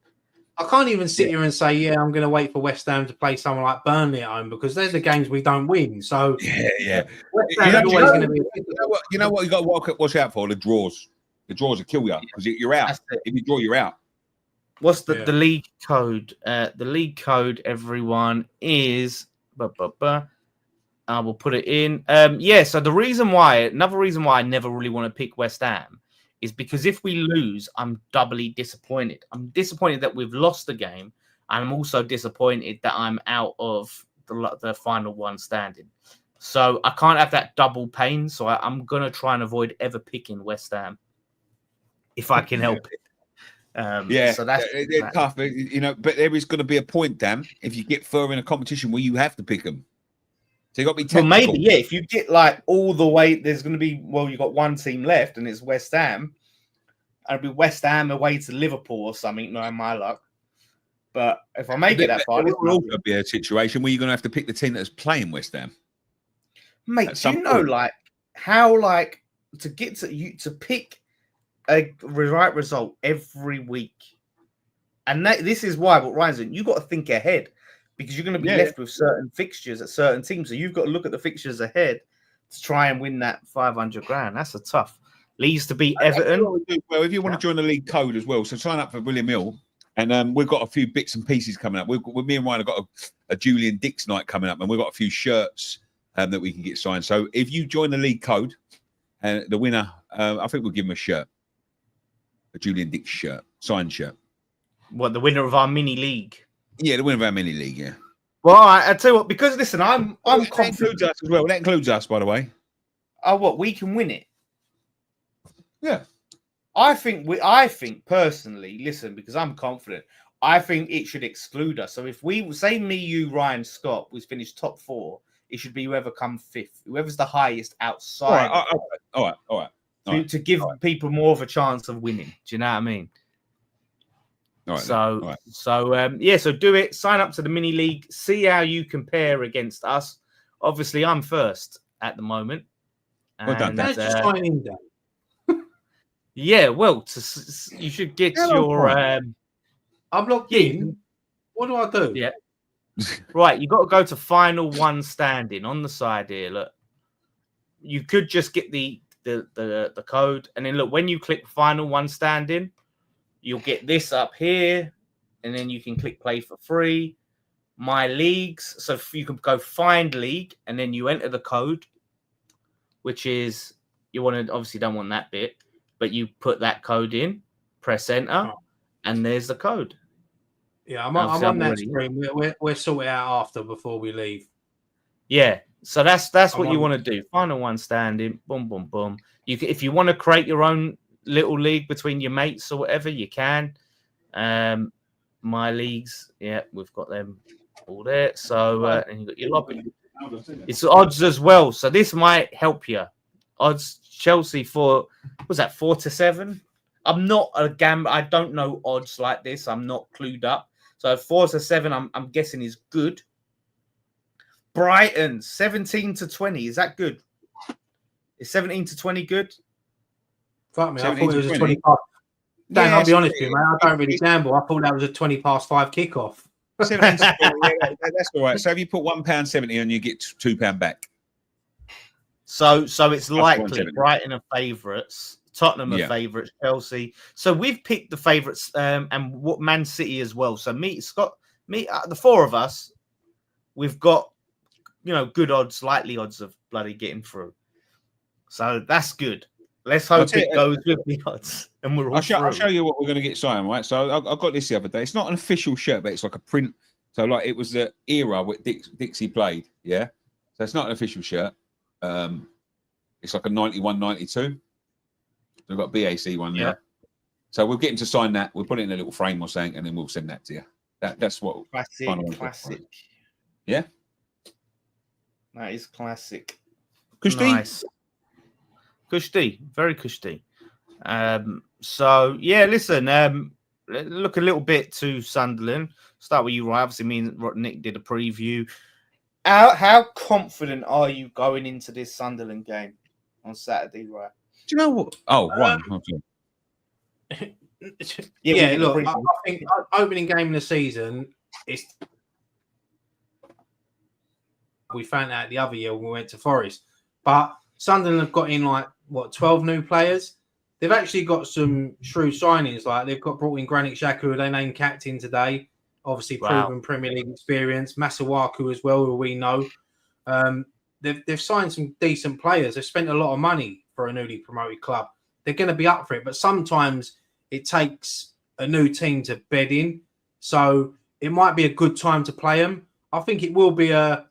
I can't even sit here and say, yeah, I'm going to wait for West Ham to play someone like Burnley at home because there's the games we don't win. So yeah. West Ham is always going to be. You know what you got to watch out for? The draws. The draws will kill you because you're out. If you draw, you're out. What's the league code? The league code, everyone, is. I will put it in. So another reason why I never really want to pick West Ham is because if we lose, I'm doubly disappointed. I'm disappointed that we've lost the game, and I'm also disappointed that I'm out of the final one standing. So I can't have that double pain. So I'm going to try and avoid ever picking West Ham if I can help it. So that's tough, you know. But there is going to be a point, Dan, if you get further in a competition where you have to pick them. So you got to be technical. Well, maybe if you get like all the way, there's going to be you got one team left, and it's West Ham. It'll be West Ham away to Liverpool or something. Not in my luck. But if I make it that far, it will also be a situation where you're going to have to pick the team that's playing West Ham. Mate, do you know how to get to pick a right result every week, and this is why. But Ryan, you got to think ahead because you're going to be left with certain fixtures at certain teams. So you've got to look at the fixtures ahead to try and win that 500 grand. That's a tough. Leeds to beat Everton. Well, if you want to join the league code as well, so sign up for William Hill, and we've got a few bits and pieces coming up. Me and Ryan have got a Julian Dix night coming up, and we've got a few shirts that we can get signed. So if you join the league code, and the winner, I think we'll give him a shirt, a Julian Dix shirt, signed shirt. What, the winner of our mini league? Yeah, the winner of our mini league. Yeah. Well, I tell you what, because listen, I'm confident. That includes us as well. That includes us, by the way. Oh, what, we can win it? Yeah. I think personally, listen, because I'm confident, I think it should exclude us. So if we say me, you, Ryan, Scott, we finished top 4, it should be whoever come 5th, whoever's the highest outside. All right. To give people more of a chance of winning. Do you know what I mean? All right. So do it. Sign up to the mini league. See how you compare against us. Obviously, I'm first at the moment. Well done. That's just signing down. Yeah, well, you should get your. I'm logged in. What do I do? Yeah. Right, you got to go to final one standing on the side here. Look, you could just get the code, and then look when you click final one standing, you'll get this up here, and then you can click play for free. My leagues, so you can go find league, and then you enter the code, which is you want to obviously don't want that bit. But you put that code in, press enter, and there's the code. Yeah, I'm on that screen. We'll sort it out after before we leave. Yeah, so that's what you want to do. Final one standing, boom, boom, boom. If you want to create your own little league between your mates or whatever, you can. My leagues, yeah, we've got them all there. So and you've got your lobby. It's odds as well, so this might help you. Odds Chelsea for 4-7. I'm not a gambler. I don't know odds like this. I'm not clued up. So 4-7, I'm guessing is good. Brighton 17-20. Is that good? Is 17 to 20 good? Fuck me, I 17 thought it to was a 20. 20 past. Dan, I'll be Yes, honest with you, mate. I don't really gamble. I thought that was a 20 past 5 kickoff. 17 to 20, that's all right. So if you put £1.70 on, you get £2 back. So it's likely 170. Brighton are favourites, Tottenham are favourites, Chelsea. So we've picked the favourites and what Man City as well. So the four of us, we've got good odds, likely odds of bloody getting through. So that's good. Let's hope it goes with the odds, and we're all I'll show you what we're going to get signed, right? So I got this the other day. It's not an official shirt, but it's like a print. So like it was the era where Dixie played, yeah. So it's not an official shirt. It's like a 91, 92. We've got BAC one there. So we'll get him to sign that. We'll put it in a little frame or something, and then we'll send that to you. That's what classic. Yeah, that is classic. Kushti? Nice. Kushti, very Kushti. So yeah, listen. Look a little bit to Sunderland. Start with you, right? Obviously, me and Nick did a preview. How confident are you going into this Sunderland game on Saturday, right? Do you know what? Oh, one. Yeah, look, I think opening game of the season is. We found out the other year when we went to Forest, but Sunderland have got in 12 new players. They've actually got some shrewd signings. Like they've brought in Granit Xhaka, who they named captain today. Obviously, proven Premier League experience. Masuaku as well, who we know. They've signed some decent players. They've spent a lot of money for a newly promoted club. They're going to be up for it, but sometimes it takes a new team to bed in. So it might be a good time to play them. I think it will be a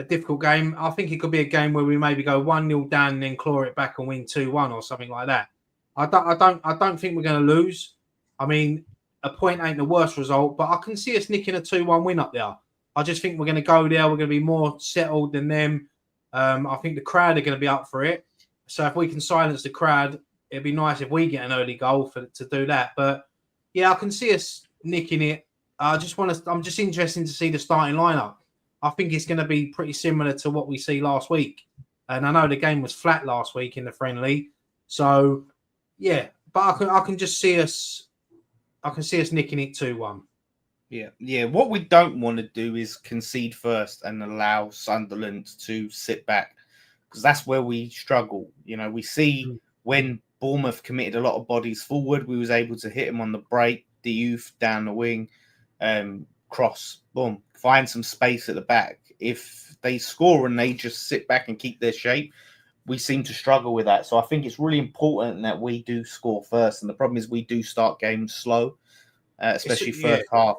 difficult game. I think it could be a game where we maybe go 1-0 down and then claw it back and win 2-1 or something like that. I don't think we're going to lose. I mean, a point ain't the worst result, but I can see us nicking a 2-1 win up there. I just think we're going to go there. We're going to be more settled than them. I think the crowd are going to be up for it. So if we can silence the crowd, it'd be nice if we get an early goal to do that. But yeah, I can see us nicking it. I'm just interested to see the starting lineup. I think it's going to be pretty similar to what we see last week. And I know the game was flat last week in the friendly. So yeah, but I can just see us. I can see us nicking it 2-1. Yeah. What we don't want to do is concede first and allow Sunderland to sit back, because that's where we struggle. We see when Bournemouth committed a lot of bodies forward, we was able to hit them on the break, the youth down the wing, cross, boom, find some space at the back. If they score and they just sit back and keep their shape, we seem to struggle with that. So I think it's really important that we do score first. And the problem is we do start games slow, especially first half.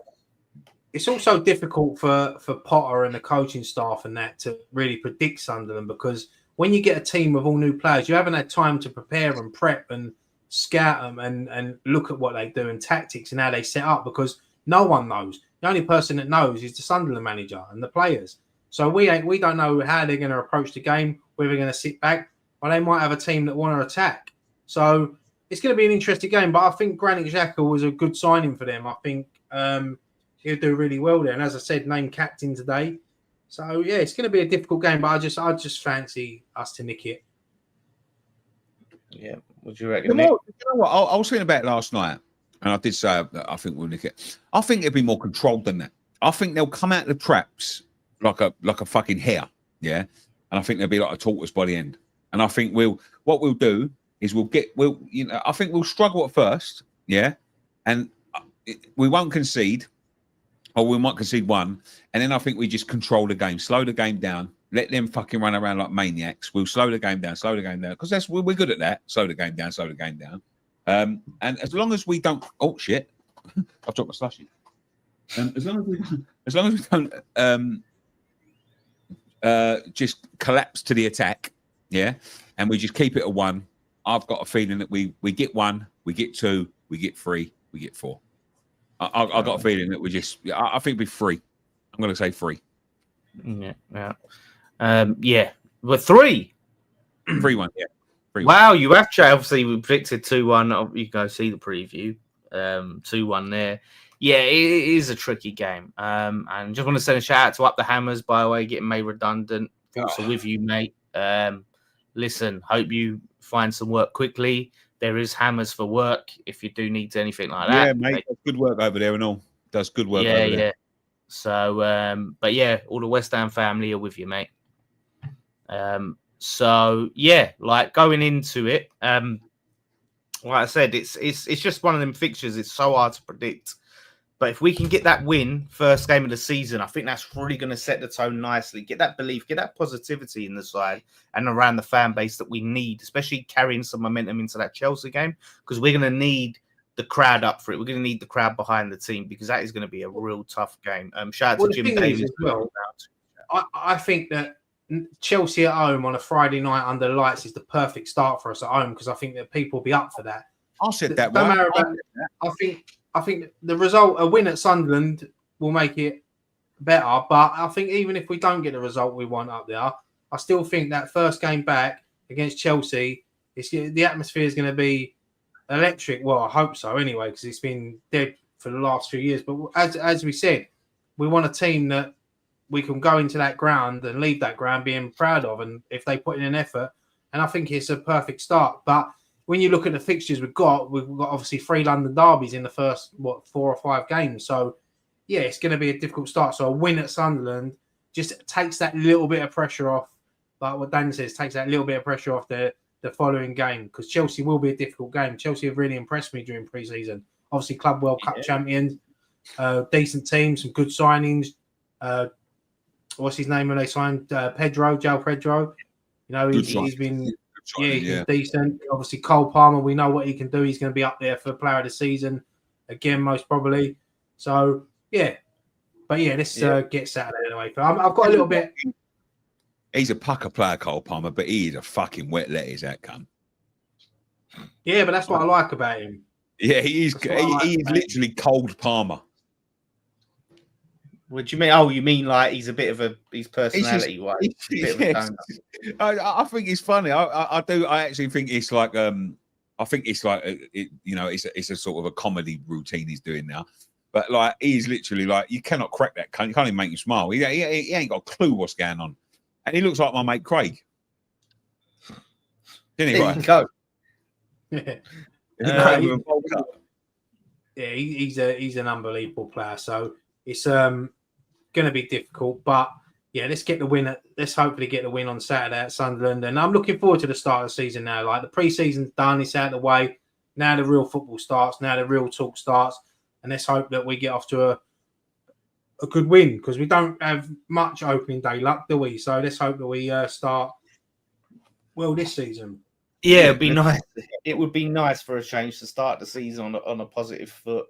It's also difficult for Potter and the coaching staff and that to really predict Sunderland, because when you get a team of all new players, you haven't had time to prepare and prep and scout them and look at what they do and tactics and how they set up, because no one knows. The only person that knows is the Sunderland manager and the players. So we don't know how they're going to approach the game, whether they're going to sit back, or they might have a team that want to attack. So it's going to be an interesting game, but I think Granit Xhaka was a good signing for them. I think he'll do really well there. And as I said, named captain today. So yeah, it's going to be a difficult game, but I just fancy us to nick it. Yeah, what do you reckon? You know what? I was thinking about it last night, and I did say that I think we'll nick it. I think it'll be more controlled than that. I think they'll come out of the traps like a fucking hare, yeah. And I think they'll be like a tortoise by the end. And I think what we'll do is I think we'll struggle at first, yeah, and we won't concede, or we might concede one, and then I think we just control the game, slow the game down, let them fucking run around like maniacs. We'll slow the game down, because we're good at that. Slow the game down. And as long as we don't, oh shit, I've dropped my slushy. As long as we don't just collapse to the attack, yeah, and we just keep it at 1. I've got a feeling that we get 1, we get 2, we get 3, we get 4. I've got a feeling that I think it'll be 3. I'm going to say 3. Yeah. We're 3. 3-1, yeah. 3-1. Wow, you have obviously we predicted 2-1. You go see the preview. 2-1 there. Yeah, it is a tricky game. And just want to send a shout out to Up the Hammers, by the way, getting made redundant. Also with you, mate. listen, hope you find some work quickly. There is hammers for work if you do need anything like that. Yeah, mate, does good work over there and all. Does good work yeah, over there. yeah. So, but yeah, all the West Ham family are with you, mate. So yeah, like going into it, like I said, it's just one of them fixtures. It's so hard to predict. But if we can get that win, first game of the season, I think that's really going to set the tone nicely. Get that belief, get that positivity in the side and around the fan base that we need, especially carrying some momentum into that Chelsea game, because we're going to need the crowd up for it. We're going to need the crowd behind the team because that is going to be a real tough game. Shout out to Jim Davies as well. I think that Chelsea at home on a Friday night under the lights is the perfect start for us at home because I think that people will be up for that. I said that. No matter about, I think the result, a win at Sunderland, will make it better. But I think even if we don't get the result we want up there, I still think that first game back against Chelsea, the atmosphere is going to be electric. Well, I hope so anyway, because it's been dead for the last few years. But as we said, we want a team that we can go into that ground and leave that ground being proud of. And if they put in an effort, and I think it's a perfect start. But when you look at the fixtures we've got obviously 3 London derbies in the first, 4 or 5 games. So, yeah, it's going to be a difficult start. So a win at Sunderland just takes that little bit of pressure off. Like what Dan says, takes that little bit of pressure off the following game because Chelsea will be a difficult game. Chelsea have really impressed me during pre-season. Obviously, Club World Cup champions, decent team, some good signings. What's his name when they signed? João Pedro. You know, he's been... he's decent. Obviously, Cole Palmer, we know what he can do. He's going to be up there for Player of the Season again, most probably. So, yeah. But, yeah, let's get Saturday anyway. But I've got a little bit... He's a pucker player, Cole Palmer, but he is a fucking wet lettuce, that cunt. Yeah, but that's what I like about him. Yeah, he is literally cold Palmer. What do you mean? Oh, you mean like he's a bit of his personality, right? I think it's funny. I do. I actually think it's like I think it's like it's a sort of a comedy routine he's doing now. But like he's literally like you cannot crack that cunt. You can't even make him smile. He ain't got a clue what's going on, and he looks like my mate Craig. Didn't he? Right? Go. Yeah, he's an unbelievable player. So it's going to be difficult, but yeah, let's get the win. Let's hopefully get the win on Saturday at Sunderland, and I'm looking forward to the start of the season now. Like the pre-season's done, it's out of the way. Now the real football starts. Now the real talk starts, and let's hope that we get off to a good win because we don't have much opening day luck, do we? So let's hope that we start well this season. Yeah, it'd be nice. It would be nice for a change to start the season on a positive foot.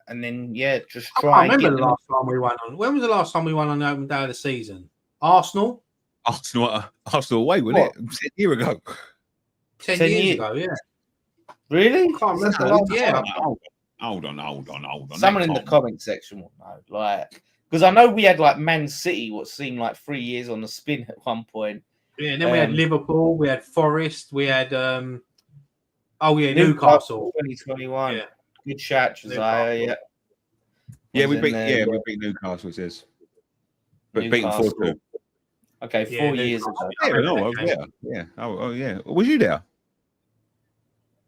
And then, just try. I remember the last time we won on. When was the last time we won on the opening day of the season? Arsenal away, wasn't it? 10 years ago. 10 years ago, yeah. Really? I can't remember. Yeah. Hold on. Someone in the comment section will know. Like, because I know we had like Man City, what seemed like 3 years on the spin at one point. Yeah, and then we had Liverpool, we had Forest, we had Newcastle 2021. Yeah. Good shout, Josiah. Yeah, we beat Newcastle, it says. But beaten 4-2. Okay, 4 years ago. I was there. Yeah. Oh, yeah. Was you there?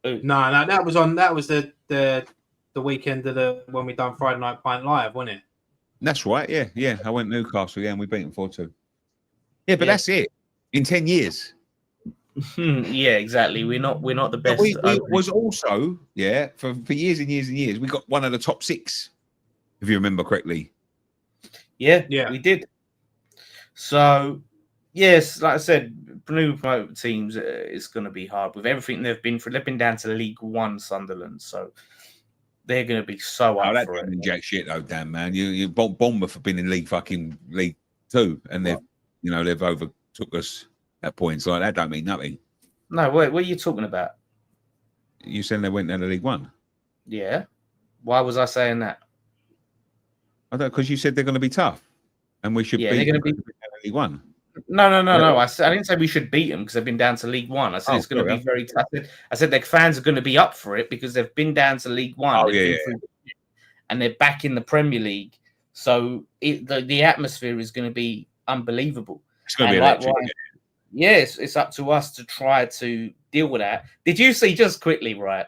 No, that was the weekend of when we done Friday Night Pint Live, wasn't it? That's right, yeah. I went Newcastle, and we beat them 4-2. Yeah, but that's it. In 10 years. Yeah, exactly. We're not the best. We was also, for years and years and years, we got one of the top 6, if you remember correctly. Yeah, we did. So, yes, like I said, new promoted teams, it's going to be hard with everything they've been through. They've been down to League One, Sunderland, so they're going to be so up for it. Jack shit though, damn man. You Bournemouth have been in League 2, and they've overtook us at points like that. Don't mean nothing. No, what are you talking about? You said they went down to League 1. Yeah. Why was I saying that? I don't, because you said they're going to be tough, and we should. Yeah, they're going to be League 1. No. I didn't say we should beat them because they've been down to League 1. I said it's going to be very tough. I said their fans are going to be up for it because they've been down to League 1. And they're back in the Premier League. So the atmosphere is going to be unbelievable. It's going to be electric. yes, it's up to us to try to deal with that. Did you see just quickly, right?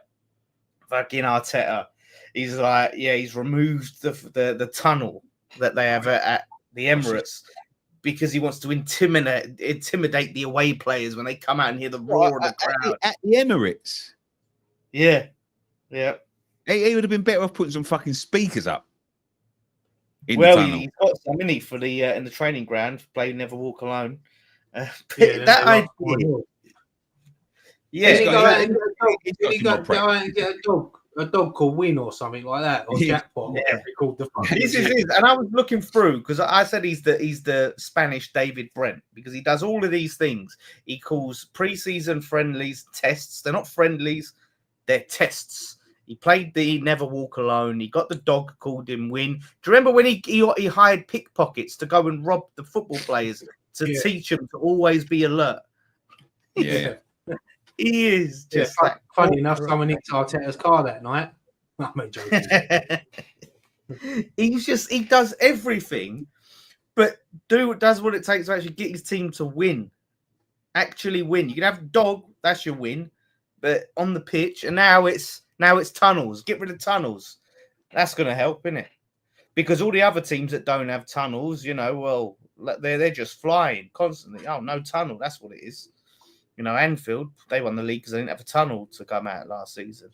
Fucking Arteta, he's like, yeah, he's removed the tunnel that they have at the Emirates because he wants to intimidate the away players when they come out and hear the roar of the crowd at the Emirates. Yeah. He would have been better off putting some fucking speakers up. He's got some in for the in the training ground. Play Never Walk Alone. That idea. Yeah, he got a dog called Win or something like that, or Jackpot, whatever he called the fuck. This is it. And I was looking through because I said he's the Spanish David Brent because he does all of these things. He calls pre-season friendlies tests. They're not friendlies, they're tests. He played the Never Walk Alone. He got the dog called him Win. Do you remember when he hired pickpockets to go and rob the football players to teach them to always be alert? Yeah. He is just funny enough. Someone nicked Arteta's car that night. I'm joking. He does everything, but does what it takes to actually get his team to win. Actually win. You can have a dog, that's your win, but on the pitch, and now it's tunnels. Get rid of tunnels. That's going to help, isn't it? Because all the other teams that don't have tunnels, they're just flying constantly. Oh, no tunnel. That's what it is. Anfield, they won the league because they didn't have a tunnel to come out last season.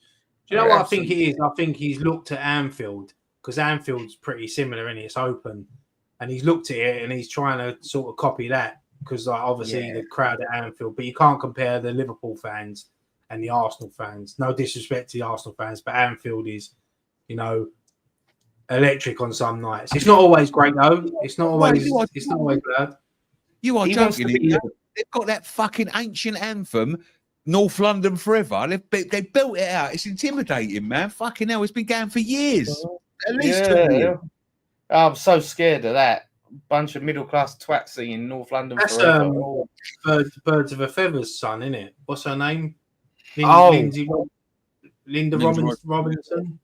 Do you know what I think it is? I think he's looked at Anfield because Anfield's pretty similar, and it's open. And he's looked at it and he's trying to sort of copy that because, obviously, the crowd at Anfield. But you can't compare the Liverpool fans and the Arsenal fans. No disrespect to the Arsenal fans, but Anfield is, electric on some nights. It's not always great though. It's not always bad. You are joking. They've got that fucking ancient anthem, North London Forever. They built it out. It's intimidating, man. Fucking hell, it's been going for years. At least 2 years. I'm so scared of that. Bunch of middle class twats singing North London Forever. Birds of a Feather's son, isn't it? What's her name? Linda Robinson.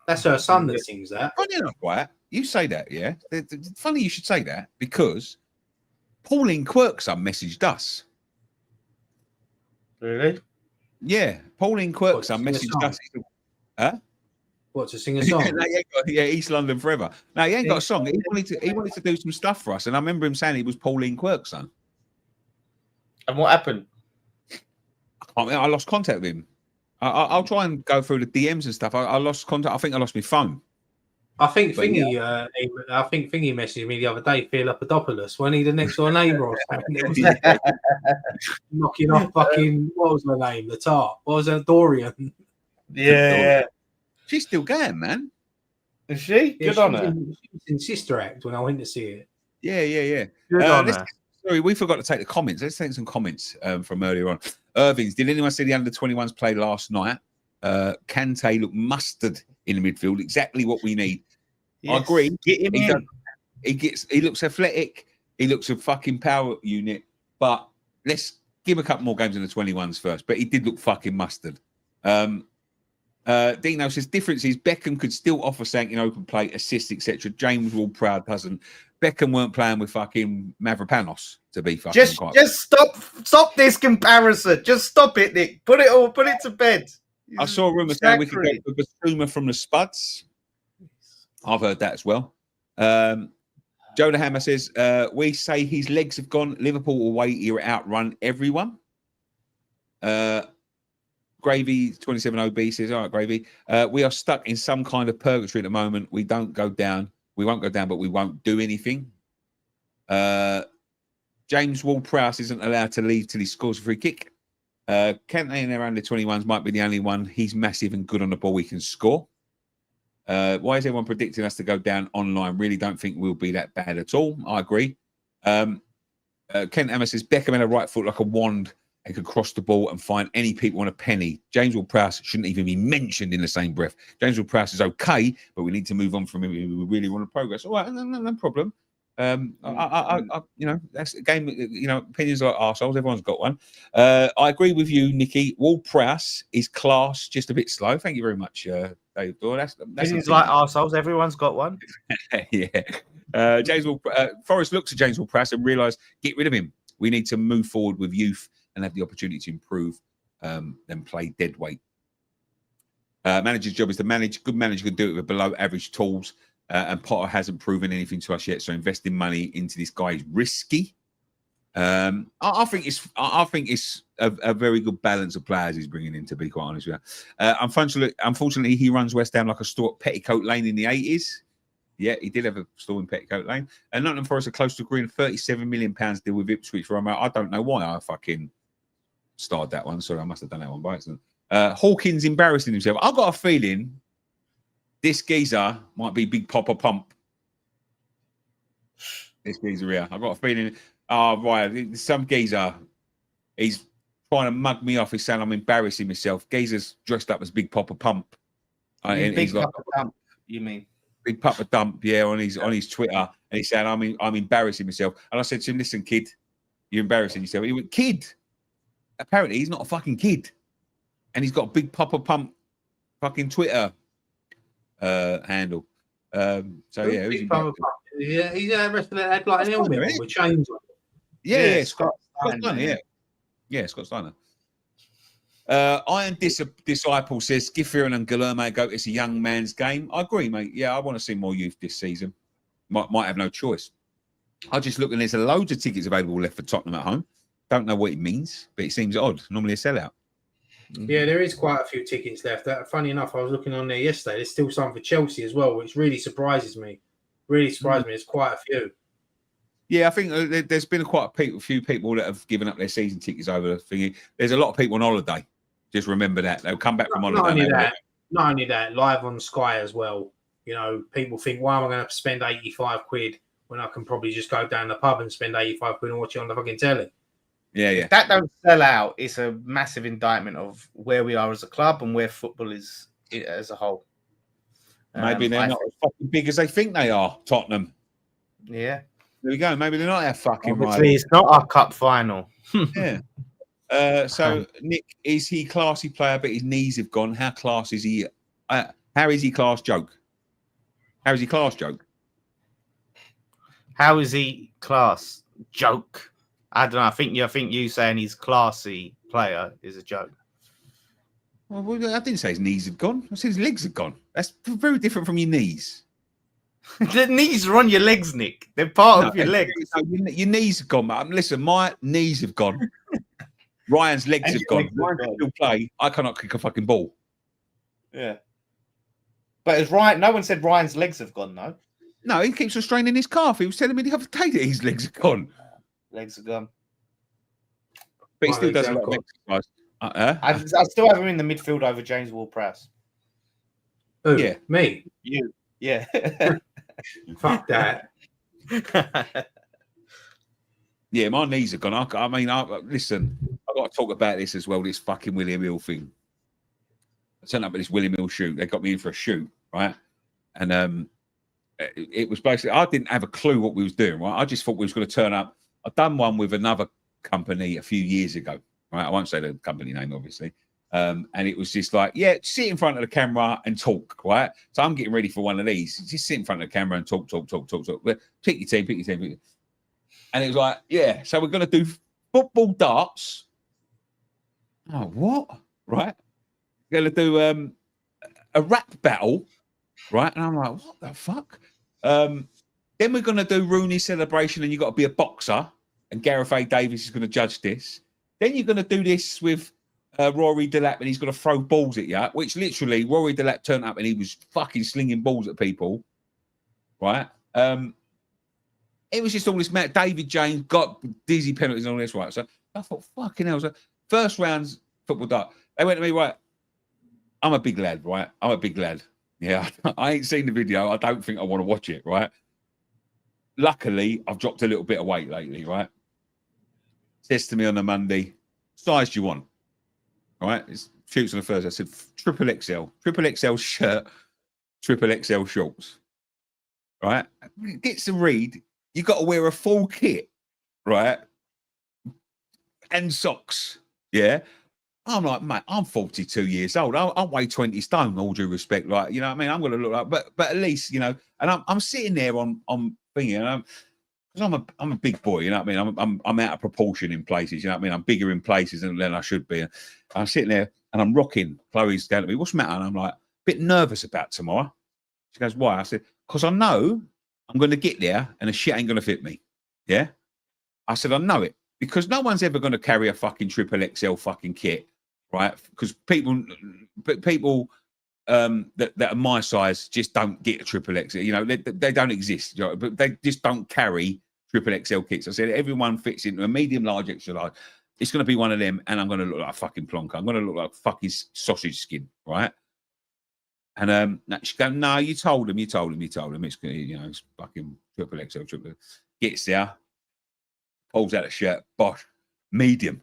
That's her son that sings that. Funny enough, right? You say that, yeah. Funny you should say that because Pauline Quirk's son messaged us. Really? Yeah, Pauline Quirk's son messaged us. Huh? What, to sing a song? East London Forever. No, he ain't got a song. He wanted to do some stuff for us, and I remember him saying he was Pauline Quirk's son. And what happened? I lost contact with him. I'll try and go through the DMs and stuff. I lost contact. I think I lost my phone. I think Thingy messaged me the other day, Phil Papadopoulos, when he the next door neighbour or something. Knocking off fucking, what was her name? The tart. What was her? Dorian. Yeah. She's still going, man. Is she? Good on her. She was in Sister Act when I went to see it. Yeah. Good on her. Sorry, we forgot to take the comments. Let's take some comments from earlier on. Irving's, did anyone see the under-21s play last night? Kante looked mustard in the midfield. Exactly what we need. Yes. I agree. Get him in. He looks athletic. He looks a fucking power unit. But let's give him a couple more games in the 21s first. But he did look fucking mustard. Dino says, difference is Beckham could still offer something in open play, assists, etc. James Ward-Prowse doesn't. Beckham weren't playing with fucking Mavropanos to be fucking just stop this comparison. Just stop it, Nick. Put it to bed. I saw a rumour saying we could get the Basuma from the Spuds. I've heard that as well. Jonah Hammer says, we say his legs have gone. Liverpool away here outrun everyone. Gravy 27OB says, all right, Gravy. We are stuck in some kind of purgatory at the moment. We don't go down. We won't go down, but we won't do anything. James Ward-Prowse isn't allowed to leave till he scores a free kick. Kante in their under-21s might be the only one. He's massive and good on the ball. He can score. Why is everyone predicting us to go down online? Really don't think we'll be that bad at all. I agree. Kent Emma says, Beckham had a right foot like a wand and could cross the ball and find any people on a penny. James Ward-Prowse shouldn't even be mentioned in the same breath. James Ward-Prowse is okay, but we need to move on from him. We really want to progress. All right, no problem. That's a game. Opinions are like arseholes. Everyone's got one. I agree with you, Nicky. Ward-Prowse is class, just a bit slow. Thank you very much, Dave. That's opinions like arseholes. Everyone's got one. Yeah. Forrest looks at James Ward-Prowse and realised, get rid of him. We need to move forward with youth and have the opportunity to improve than play dead weight. Manager's job is to manage. Good manager can do it with below average tools, and Potter hasn't proven anything to us yet. So investing money into this guy is risky. I think it's a very good balance of players he's bringing in, to be quite honest with you. Unfortunately, he runs West Ham like a store at Petticoat Lane in the 80s. Yeah, he did have a store in Petticoat Lane. And Nottingham Forest are close to agreeing £37 million deal with Ipswich for Romeo. I don't know why I fucking started that one. Sorry, I must have done that one by accident. Hawkins embarrassing himself. I've got a feeling this geezer might be Big Papa Pump. This geezer here. I've got a feeling, right, some geezer, he's trying to mug me off. He's saying I'm embarrassing myself. Geezer's dressed up as Big Papa Pump. Big Papa Pump, you mean? Big Papa Dump, yeah, on his Twitter, and he's saying I'm embarrassing myself. And I said to him, "Listen, kid, you're embarrassing yourself." He went, "Kid." Apparently, he's not a fucking kid, and he's got a Big Papa Pump fucking Twitter handle. So yeah, Big Papa Pump. Yeah, he's wrestling had like an helmet on with chains on. Yeah, Scott Steiner, yeah, Scott Steiner. Iron Disciple says Gifford and Guillermo go. It's a young man's game. I agree, mate. Yeah, I want to see more youth this season. Might have no choice. I just look and there's loads of tickets available left for Tottenham at home. Don't know what it means, but it seems odd. Normally a sellout. Yeah, there is quite a few tickets left. Funny enough, I was looking on there yesterday. There's still some for Chelsea as well, which really surprises me. Me. There's quite a few. Yeah, I think there's been quite a few people that have given up their season tickets over the thingy. There's a lot of people on holiday. Just remember that. They'll come back from holiday. Not only that, live on Sky as well. You know, people think, why am I going to spend 85 quid when I can probably just go down the pub and spend 85 quid and watch it on the fucking telly? Yeah. If that don't sell out, it's a massive indictment of where we are as a club and where football is as a whole. Maybe they're not as fucking big as they think they are, Tottenham. Yeah. There we go. Maybe they're not our fucking right. It's not our cup final. Yeah. So Nick, is he classy player, but his knees have gone? How class is he? How is he class joke? How is he class joke? How is he class joke? I don't know. I think you saying he's classy player is a joke. Well, I didn't say his knees had gone. I said his legs had gone. That's very different from your knees. The knees are on your legs, Nick. They're part of your legs. Your knees have gone. Listen, my knees have gone. Ryan's legs have gone. Ryan can still play. I cannot kick a fucking ball. Yeah. But is Ryan? No one said Ryan's legs have gone, though. No, he keeps restraining his calf. He was telling me the other day that his legs are gone. Legs are gone. But he still does a lot of exercise. I still have him in the midfield over James Ward-Prowse. Who? Yeah. Me? You. Yeah. Fuck that. Yeah, my knees are gone. Listen, I've got to talk about this as well, this fucking William Hill thing. I turned up at this William Hill shoot. They got me in for a shoot, right? And it was basically, I didn't have a clue what we was doing, right? I just thought we was going to turn up. I've done one with another company a few years ago, right? I won't say the company name, obviously. And it was just like, yeah, sit in front of the camera and talk, right? So I'm getting ready for one of these. Just sit in front of the camera and talk. Pick your team. And it was like, yeah, so we're going to do football darts. Oh, what? Right? We're going to do a rap battle, right? And I'm like, what the fuck? Then we're going to do Rooney's celebration and you've got to be a boxer. And Gareth A. Davies is going to judge this. Then you're going to do this with Rory Delap and he's going to throw balls at you, which literally Rory Delap turned up and he was fucking slinging balls at people, right? It was just all this Matt David James got dizzy penalties and all this, right? So I thought, fucking hell. So first round's football dart. They went to me, right? I'm a big lad, right? I'm a big lad. Yeah, I ain't seen the video. I don't think I want to watch it, right? Luckily, I've dropped a little bit of weight lately, right? Says to me on a Monday, size do you want? All right, it shoots on the Thursday. I said, triple XL shirt, triple XL shorts. Right? Gets to read, you got to wear a full kit, right? And socks. Yeah. I'm like, mate, I'm 42 years old. I weigh 20 stone, all due respect. Like, you know what I mean? I'm going to look like, but at least, you know, and I'm sitting there on thinking, and because I'm a big boy, you know what I mean? I'm out of proportion in places, you know what I mean? I'm bigger in places than I should be. And I'm sitting there and I'm rocking. Chloe's down to me, what's the matter? And I'm like, a bit nervous about tomorrow. She goes, why? I said, because I know I'm going to get there and the shit ain't going to fit me. Yeah? I said, I know it. Because no one's ever going to carry a fucking triple XL fucking kit, right? Because people that are my size just don't get a triple XL. You know, they don't exist. You know, but they just don't carry triple XL kits. I said everyone fits into a medium, large, extra large. It's going to be one of them, and I'm going to look like a fucking plonker. I'm going to look like fucking sausage skin, right? And she goes, no, you told him. It's you know, it's fucking triple XL, triple. Gets there, pulls out a shirt, bosh, medium.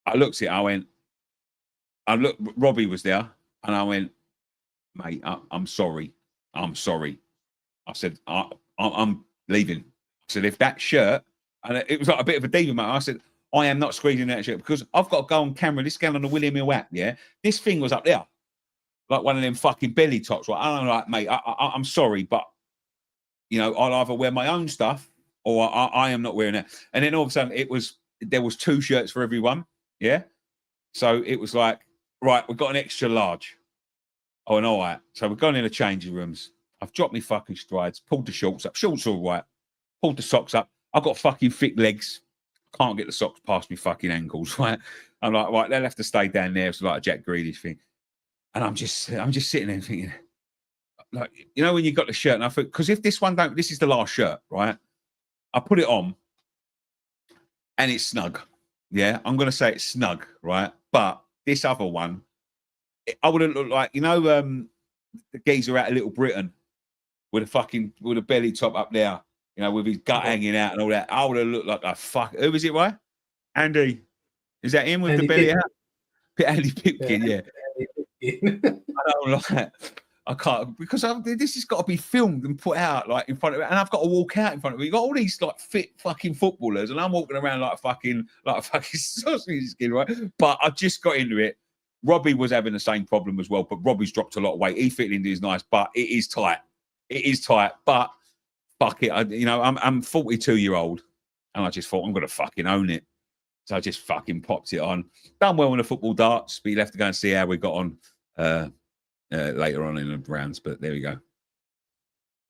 I looked at it, Robbie was there. And I went, mate, I'm sorry. I said, I'm leaving. I said, if that shirt, and it was like a bit of a diva, mate. I said, I am not squeezing that shirt because I've got to go on camera. This going on the William Hill app, yeah? This thing was up there. Like one of them fucking belly tops. Right? I'm like, mate, I'm sorry, but, you know, I'll either wear my own stuff or I am not wearing it. And then all of a sudden, there was 2 shirts for everyone, yeah? So it was like, right, we've got an extra large. Oh, and all right. So we've gone in the changing rooms. I've dropped my fucking strides, pulled the shorts up. Shorts all right. Pulled the socks up. I've got fucking thick legs. Can't get the socks past me fucking ankles, right? I'm like, right, they'll have to stay down there. It's like a Jack Grealish thing. And I'm just sitting there thinking, like, you know, when you got the shirt, and I thought, because if this is the last shirt, right? I put it on and it's snug. Yeah, I'm going to say it's snug, right? But this other one, I wouldn't look like, you know, the geezer out of Little Britain with a belly top up there, you know, with his gut hanging out and all that. I would have looked like a fuck. Who was it, right? Andy. Is that him with Andy the belly out? Andy Pipkin, yeah. I don't like. I can't, because this has got to be filmed and put out like in front of it, and I've got to walk out in front of it. You got all these like fit fucking footballers, and I'm walking around like a fucking sausage skin, right? But I just got into it. Robbie was having the same problem as well, but Robbie's dropped a lot of weight. He fit into his nice, but it is tight. But fuck it, I'm 42-year-old, and I just thought I'm gonna fucking own it. So I just fucking popped it on. Done well in the football darts, but you'll have to go and see how we got on. Later on in the rounds, but there we go.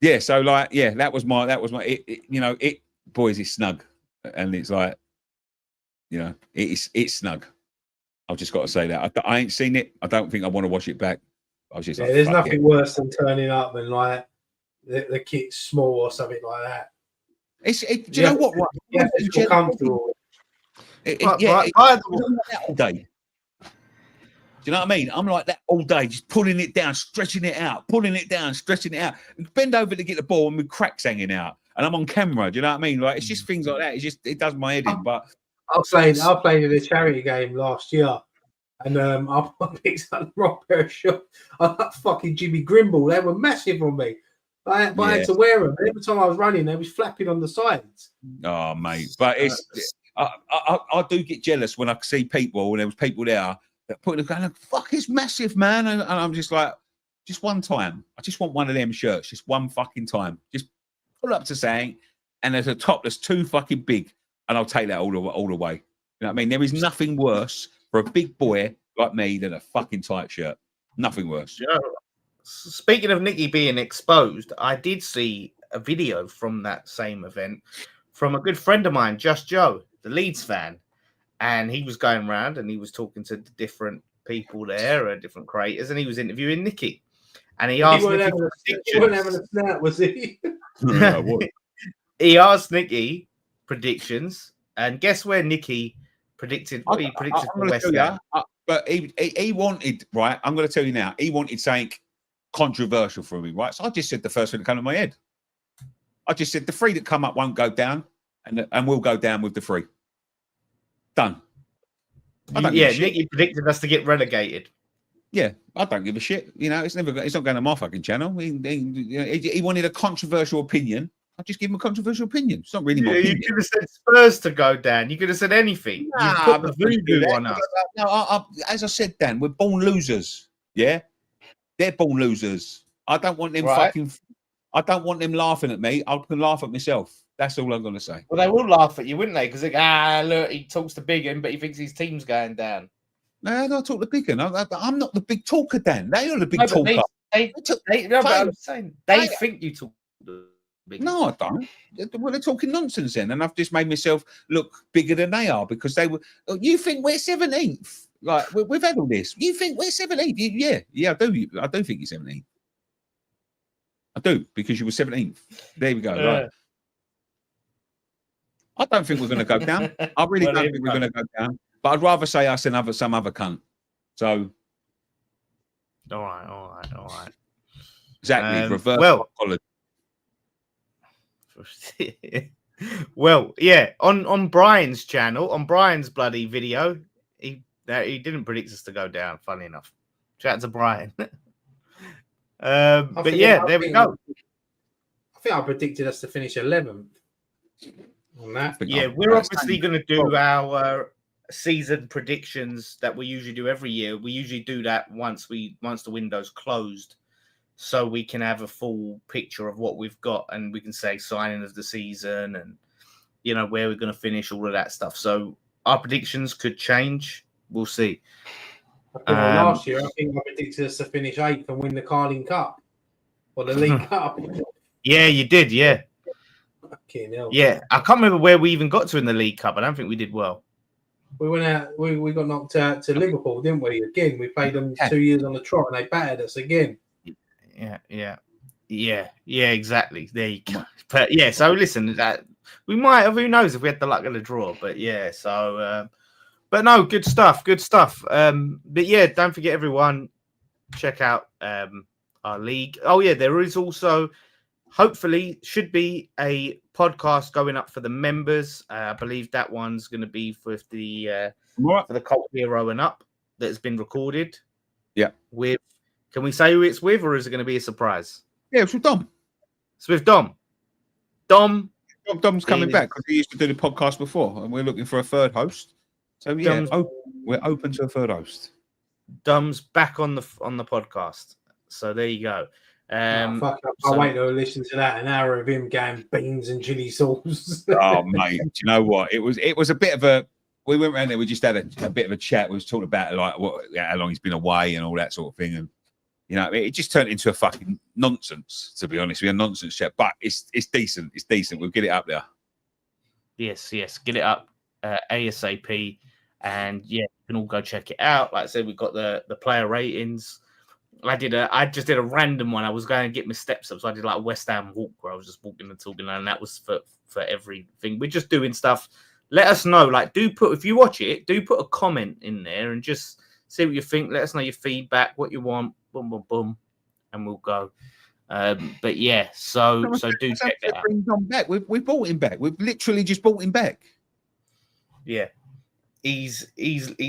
Yeah, so like, yeah, that was my boys, it's snug, and it's like, you know, it's snug. I've just got to say that I ain't seen it. I don't think I want to watch it back. I was just like, there's nothing worse than turning up and like the kit's small or something like that. Do you know what? Yeah, it's feel comfortable. All day. Do you know what I mean? I'm like that all day, just pulling it down, stretching it out, stretching it out. Bend over to get the ball and with cracks hanging out. And I'm on camera. Do you know what I mean? Like, it's just things like that. It does my head in. But I played in a charity game last year, and I picked up the wrong pair of shorts. I got fucking Jimmy Grimble. They were massive on me. I had to wear them. Every time I was running, they was flapping on the sides. Oh, mate. But I do get jealous when I see people, and there was people there that put it going, fuck, it's massive, man. And I'm just like, just one time. I just want one of them shirts, just one fucking time. Just pull up to saying, and there's a top that's too fucking big, and I'll take that all the way. You know what I mean? There is nothing worse for a big boy like me than a fucking tight shirt. Nothing worse. Yeah. Speaking of Nicky being exposed, I did see a video from that same event from a good friend of mine, Just Joe, the Leeds fan. And he was going around and he was talking to different people there, different creators, and he was interviewing Nicky. And he asked Nicky for predictions. He wasn't having a snap, was he? He asked Nicky predictions, and guess where Nicky predicted? What he predicted for West Ham. But he wanted, right? I'm going to tell you now. He wanted something controversial from me, right? So I just said the first thing that came to my head. I just said the 3 that come up won't go down, and we'll go down with the 3. Done. Nicky predicted us to get relegated. Yeah, I don't give a shit. You know, it's not going to my fucking channel. He wanted a controversial opinion. I'll just give him a controversial opinion. It's not really my opinion. You could have said Spurs to go down. You could have said anything. You put the voodoo on us. No, as I said, Dan, we're born losers. Yeah, they're born losers. I don't want them fucking. I don't want them laughing at me. I can laugh at myself. That's all I'm going to say. Well, they will laugh at you, wouldn't they? Because look, he talks to Bigham, but he thinks his team's going down. No, I talk to Bigham. I'm not the big talker, Dan. They are the big No, talker. I'm saying they think you talk to Bigham. No, I don't. Well, they're talking nonsense then, and I've just made myself look bigger than they are because they were. Oh, you think we're 17th? Like we've had all this. You think we're 17th? Yeah, I do. I do think you're 17th. I do because you were 17th. There we go. Right. I don't think we're going to go down. I really don't think we're going to go down. But I'd rather say us than some other cunt. So, all right. Exactly. Reverse psychology. Well, yeah. On Brian's channel, on Brian's bloody video, he didn't predict us to go down. Funny enough. Shout out to Brian. But yeah, there we go. I think I predicted us to finish 11th. On that. Yeah, we're obviously going to do our season predictions that we usually do every year. We usually do that once the window's closed, so we can have a full picture of what we've got, and we can say signing of the season and where we're going to finish, all of that stuff. So our predictions could change. We'll see. Last year, I think I predicted us to finish 8th and win the Carling Cup or the League Cup. Yeah, you did. Yeah. Hell. Yeah, I can't remember where we even got to in the League Cup. I don't think we did well. We went out. We got knocked out to Liverpool, didn't we? Again, we played them 2 years on the trot, and they battered us again. Yeah. Exactly. There you go. But yeah, so listen, that we might have. Who knows if we had the luck of the draw? But yeah, so. But no, good stuff. But yeah, don't forget, everyone, check out our league. Oh yeah, there is also. Hopefully, should be a podcast going up for the members. I believe that one's going to be for the Cult Hero and up that has been recorded. Yeah. Can we say who it's with, or is it going to be a surprise? Yeah, it's with Dom. It's with Dom. Dom's coming back because he used to do the podcast before, and we're looking for a third host. So yeah, we're open to a third host. Dom's back on the podcast. So there you go. I can't wait to listen to that. An hour of him going beans and chili sauce. Oh mate, do you know what? It was a bit of a. We went around there. We just had a bit of a chat. We was talking about how long he's been away and all that sort of thing, and it just turned into a fucking nonsense. To be honest, we had a nonsense chat, but it's decent. It's decent. We'll get it up there. Yes, get it up ASAP, and yeah, you can all go check it out. Like I said, we've got the player ratings. I just did a random one. I was going to get my steps up, so I did like a West Ham walk where I was just walking and talking, and that was for everything. We're just doing stuff. Let us know. If you watch it, do put a comment in there and just see what you think. Let us know your feedback, what you want, boom, boom, boom, and we'll go. But yeah, so do check that out. Bring Dom back. We've brought him back. We've literally just brought him back. Yeah, he's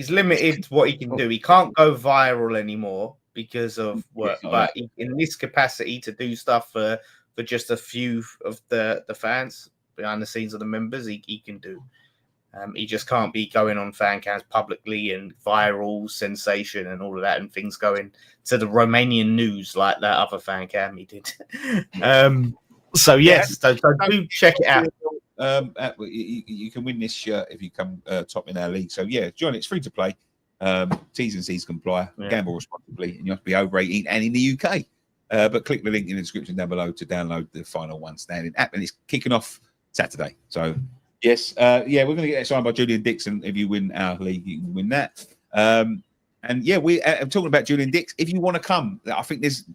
limited what he can do. He can't go viral anymore because of work, but in this capacity to do stuff for just a few of the fans behind the scenes of the members, he can do. He just can't be going on fan cams publicly and viral sensation and all of that, and things going to the Romanian news like that other fan cam he did. So yes, so do check it out. You can win this shirt if you come top in our league. So yeah, join. It's free to play. T's and C's comply. Gamble responsibly, and you have to be over 18 and in the UK. But click the link in the description down below to download the final one standing app, and it's kicking off Saturday. So yes, we're going to get that signed by Julian Dixon. If you win our league, you can win that. And yeah, I'm talking about Julian Dix. If you want to come, I think there's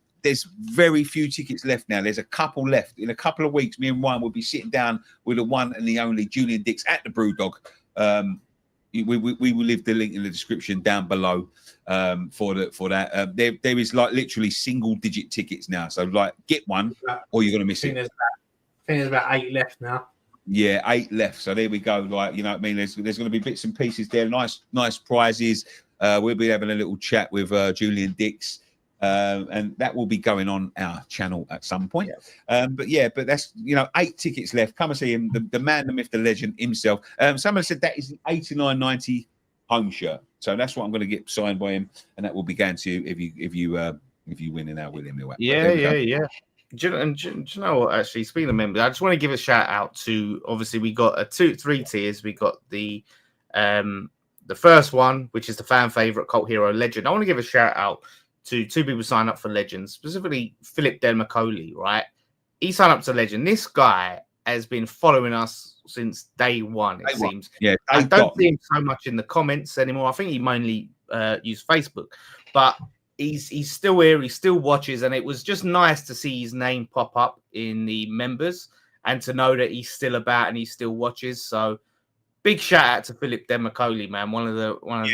very few tickets left now. There's a couple left. In a couple of weeks, me and Ryan will be sitting down with the one and the only Julian Dix at the Brewdog. We will leave the link in the description down below for that. There is literally single digit tickets now. So get one or you're going to miss it. I think there's about 8 left now. Yeah, 8 left. So there we go. You know what I mean? There's going to be bits and pieces there. Nice prizes. We'll be having a little chat with Julian Dix. And that will be going on our channel at some point. But that's 8 tickets left. Come and see him, the man, the myth, the legend himself. Someone said that is an 89.90 home shirt, so that's what I'm going to get signed by him, and that will be going to you if you win in our William Mill. Yeah. do you know what? Actually, speaking of members, I just want to give a shout out to. Obviously, we got three tiers. We got the first one, which is the fan favorite Cult Hero Legend. I want to give a shout out to two people sign up for Legends, specifically Philip Del Macaulay. Right, he signed up to Legend. This guy has been following us since day one. It seems. Yeah, I don't see him so much in the comments anymore. I think he mainly use Facebook, but he's still here. He still watches, and it was just nice to see his name pop up in the members and to know that he's still about and he still watches. So big shout out to Philip Del Macaulay, man. One of the OG.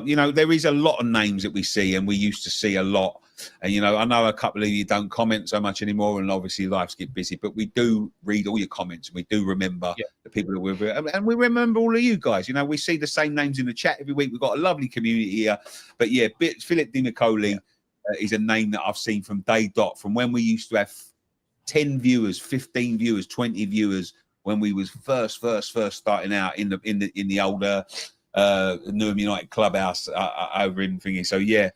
You know, there is a lot of names that we see, and we used to see a lot. And you know, I know a couple of you don't comment so much anymore, and obviously lives get busy. But we do read all your comments, and we do remember the people that we're with, and we remember all of you guys. You know, we see the same names in the chat every week. We've got a lovely community here. But yeah, Philip Del Macaulay is a name that I've seen from day dot, from when we used to have 10 viewers, 15 viewers, 20 viewers when we was first starting out in the older Newham United clubhouse over in thingy. So yeah.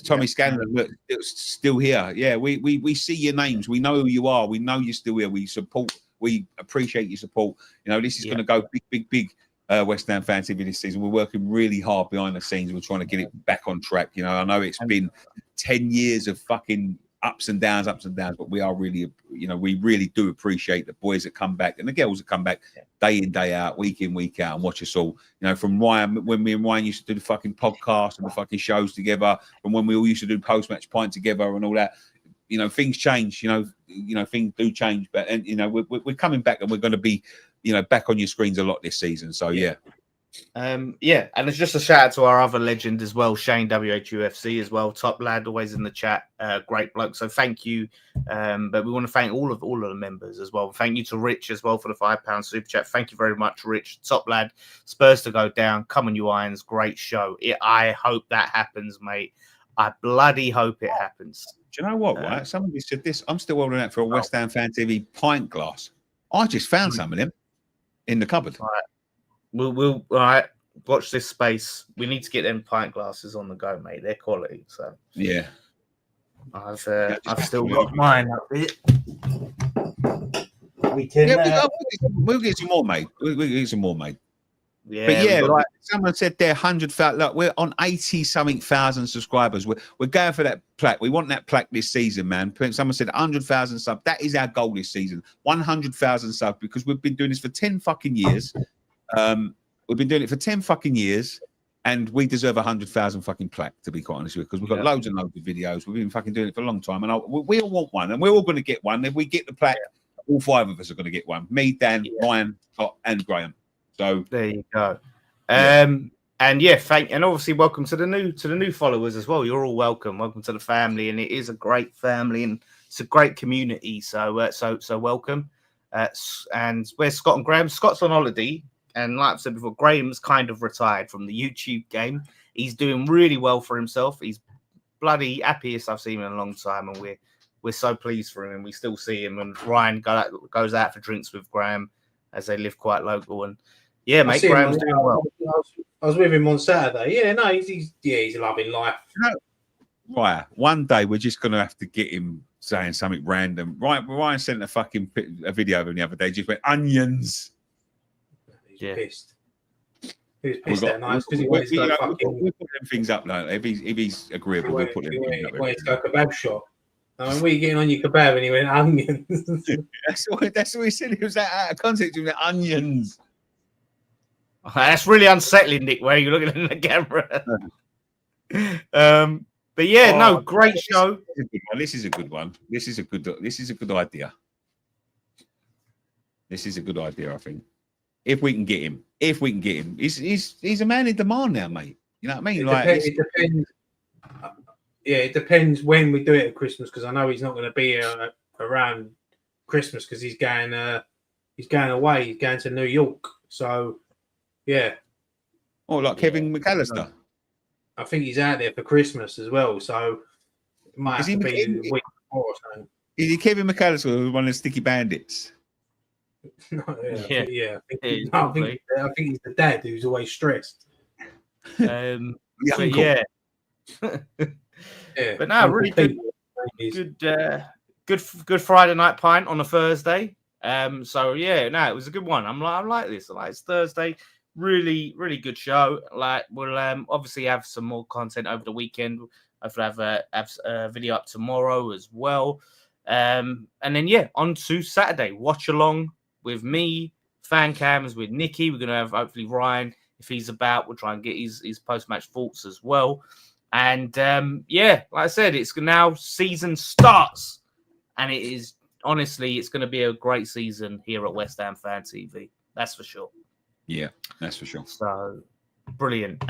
Tommy Scanlon, look, it's still here. Yeah, we see your names. We know who you are. We know you're still here. We support. We appreciate your support. You know, this is going to go big. West Ham Fan TV this season. We're working really hard behind the scenes. We're trying to get it back on track. You know, I know it's been 10 years of fucking ups and downs, but we are really, you know, we really do appreciate the boys that come back and the girls that come back day in, day out, week in, week out, and watch us all. You know, from Ryan, when me and Ryan used to do the fucking podcast and the fucking shows together, from when we all used to do post-match pint together and all that. You know, things change. You know, things do change. But and you know, we're coming back, and we're going to be, you know, back on your screens a lot this season. So yeah. And it's just a shout out to our other legend as well, Shane WHUFC as well, top lad, always in the chat, great bloke. So thank you, but we want to thank all of the members as well. Thank you to Rich as well for the £5 super chat. Thank you very much, Rich, top lad. Spurs to go down, come on you Irons, great show. I hope that happens, mate. I bloody hope it happens. Do you know what? Right, somebody said this. I'm still holding out for a West Ham Fan TV pint glass. I just found some of them in the cupboard. All right. We'll all right. Watch this space. We need to get them pint glasses on the go, mate. They're quality. So yeah, I've still got mine up here. We can. Yeah, we'll get some more, mate. We'll get some more, mate. Yeah, but yeah, like someone said, there 100,000. Look, we're on 80-something thousand subscribers. We're going for that plaque. We want that plaque this season, man. Someone said 100,000 subs. That is our goal this season. 100,000 subs, because we've been doing this for 10 fucking years. We've been doing it for 10 fucking years, and we deserve 100,000 fucking plaque, to be quite honest with you, because we've got loads and loads of videos. We've been fucking doing it for a long time, and we all want one, and we're all going to get one. If we get the plaque, all 5 of us are going to get one. Me, Dan, Ryan, Scott, and Graham. So there you go. And obviously welcome to the new followers as well. You're all welcome. Welcome to the family, and it is a great family and it's a great community. So so welcome. And where's Scott and Graham? Scott's on holiday. And like I said before, Graham's kind of retired from the YouTube game. He's doing really well for himself. He's bloody happiest I've seen him in a long time, and we're so pleased for him. And we still see him. And Ryan goes out for drinks with Graham as they live quite local. And yeah, mate, Graham's doing well. I was with him on Saturday. Yeah, no, he's loving life. Right, one day we're just going to have to get him saying something random. Ryan sent a video of him the other day. Just went onions. Yeah. Pissed. He was pissed that night because he wanted to go fucking. We'll put them things up now. If he's agreeable, we'll put them things up. He wanted to go kebab shop. I mean, what are you getting on your kebab? And he went onions. That's what he said. He was out of context. He went onions. That's really unsettling, Nick. Where are you looking in the camera? But yeah, great show. This is a good one. This is a good idea. This is a good idea, I think. If we can get him, he's a man in demand now, mate. You know what I mean? It depends. Yeah, it depends when we do it at Christmas, because I know he's not going to be around Christmas because he's going away. He's going to New York. So, yeah. Oh, like Kevin McAllister. I think he's out there for Christmas as well. So it might have to be a week before or something. Is he Kevin McAllister, one of the Sticky Bandits? No, I think he's the dad who's always stressed. But no, really good. good Friday night pint on a Thursday. So yeah, no, it was a good one. I like this. I like it's Thursday. Really, really good show. Like we'll obviously have some more content over the weekend. Hopefully have a video up tomorrow as well. And then yeah, on to Saturday. Watch along with me, fan cams with Nicky. We're gonna have hopefully Ryan if he's about. We'll try and get his post-match thoughts as well. And yeah, like I said, it's now season starts, and it is honestly, it's going to be a great season here at West Ham Fan TV. That's for sure. Yeah, that's for sure. So brilliant.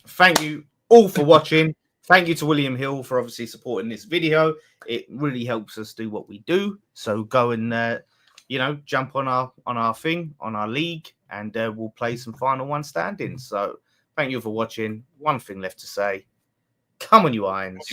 Thank you all for watching. Thank you to William Hill for obviously supporting this video. It really helps us do what we do. So go and jump on our league, and we'll play some final one standings. So thank you for watching. One thing left to say. Come on, you Irons.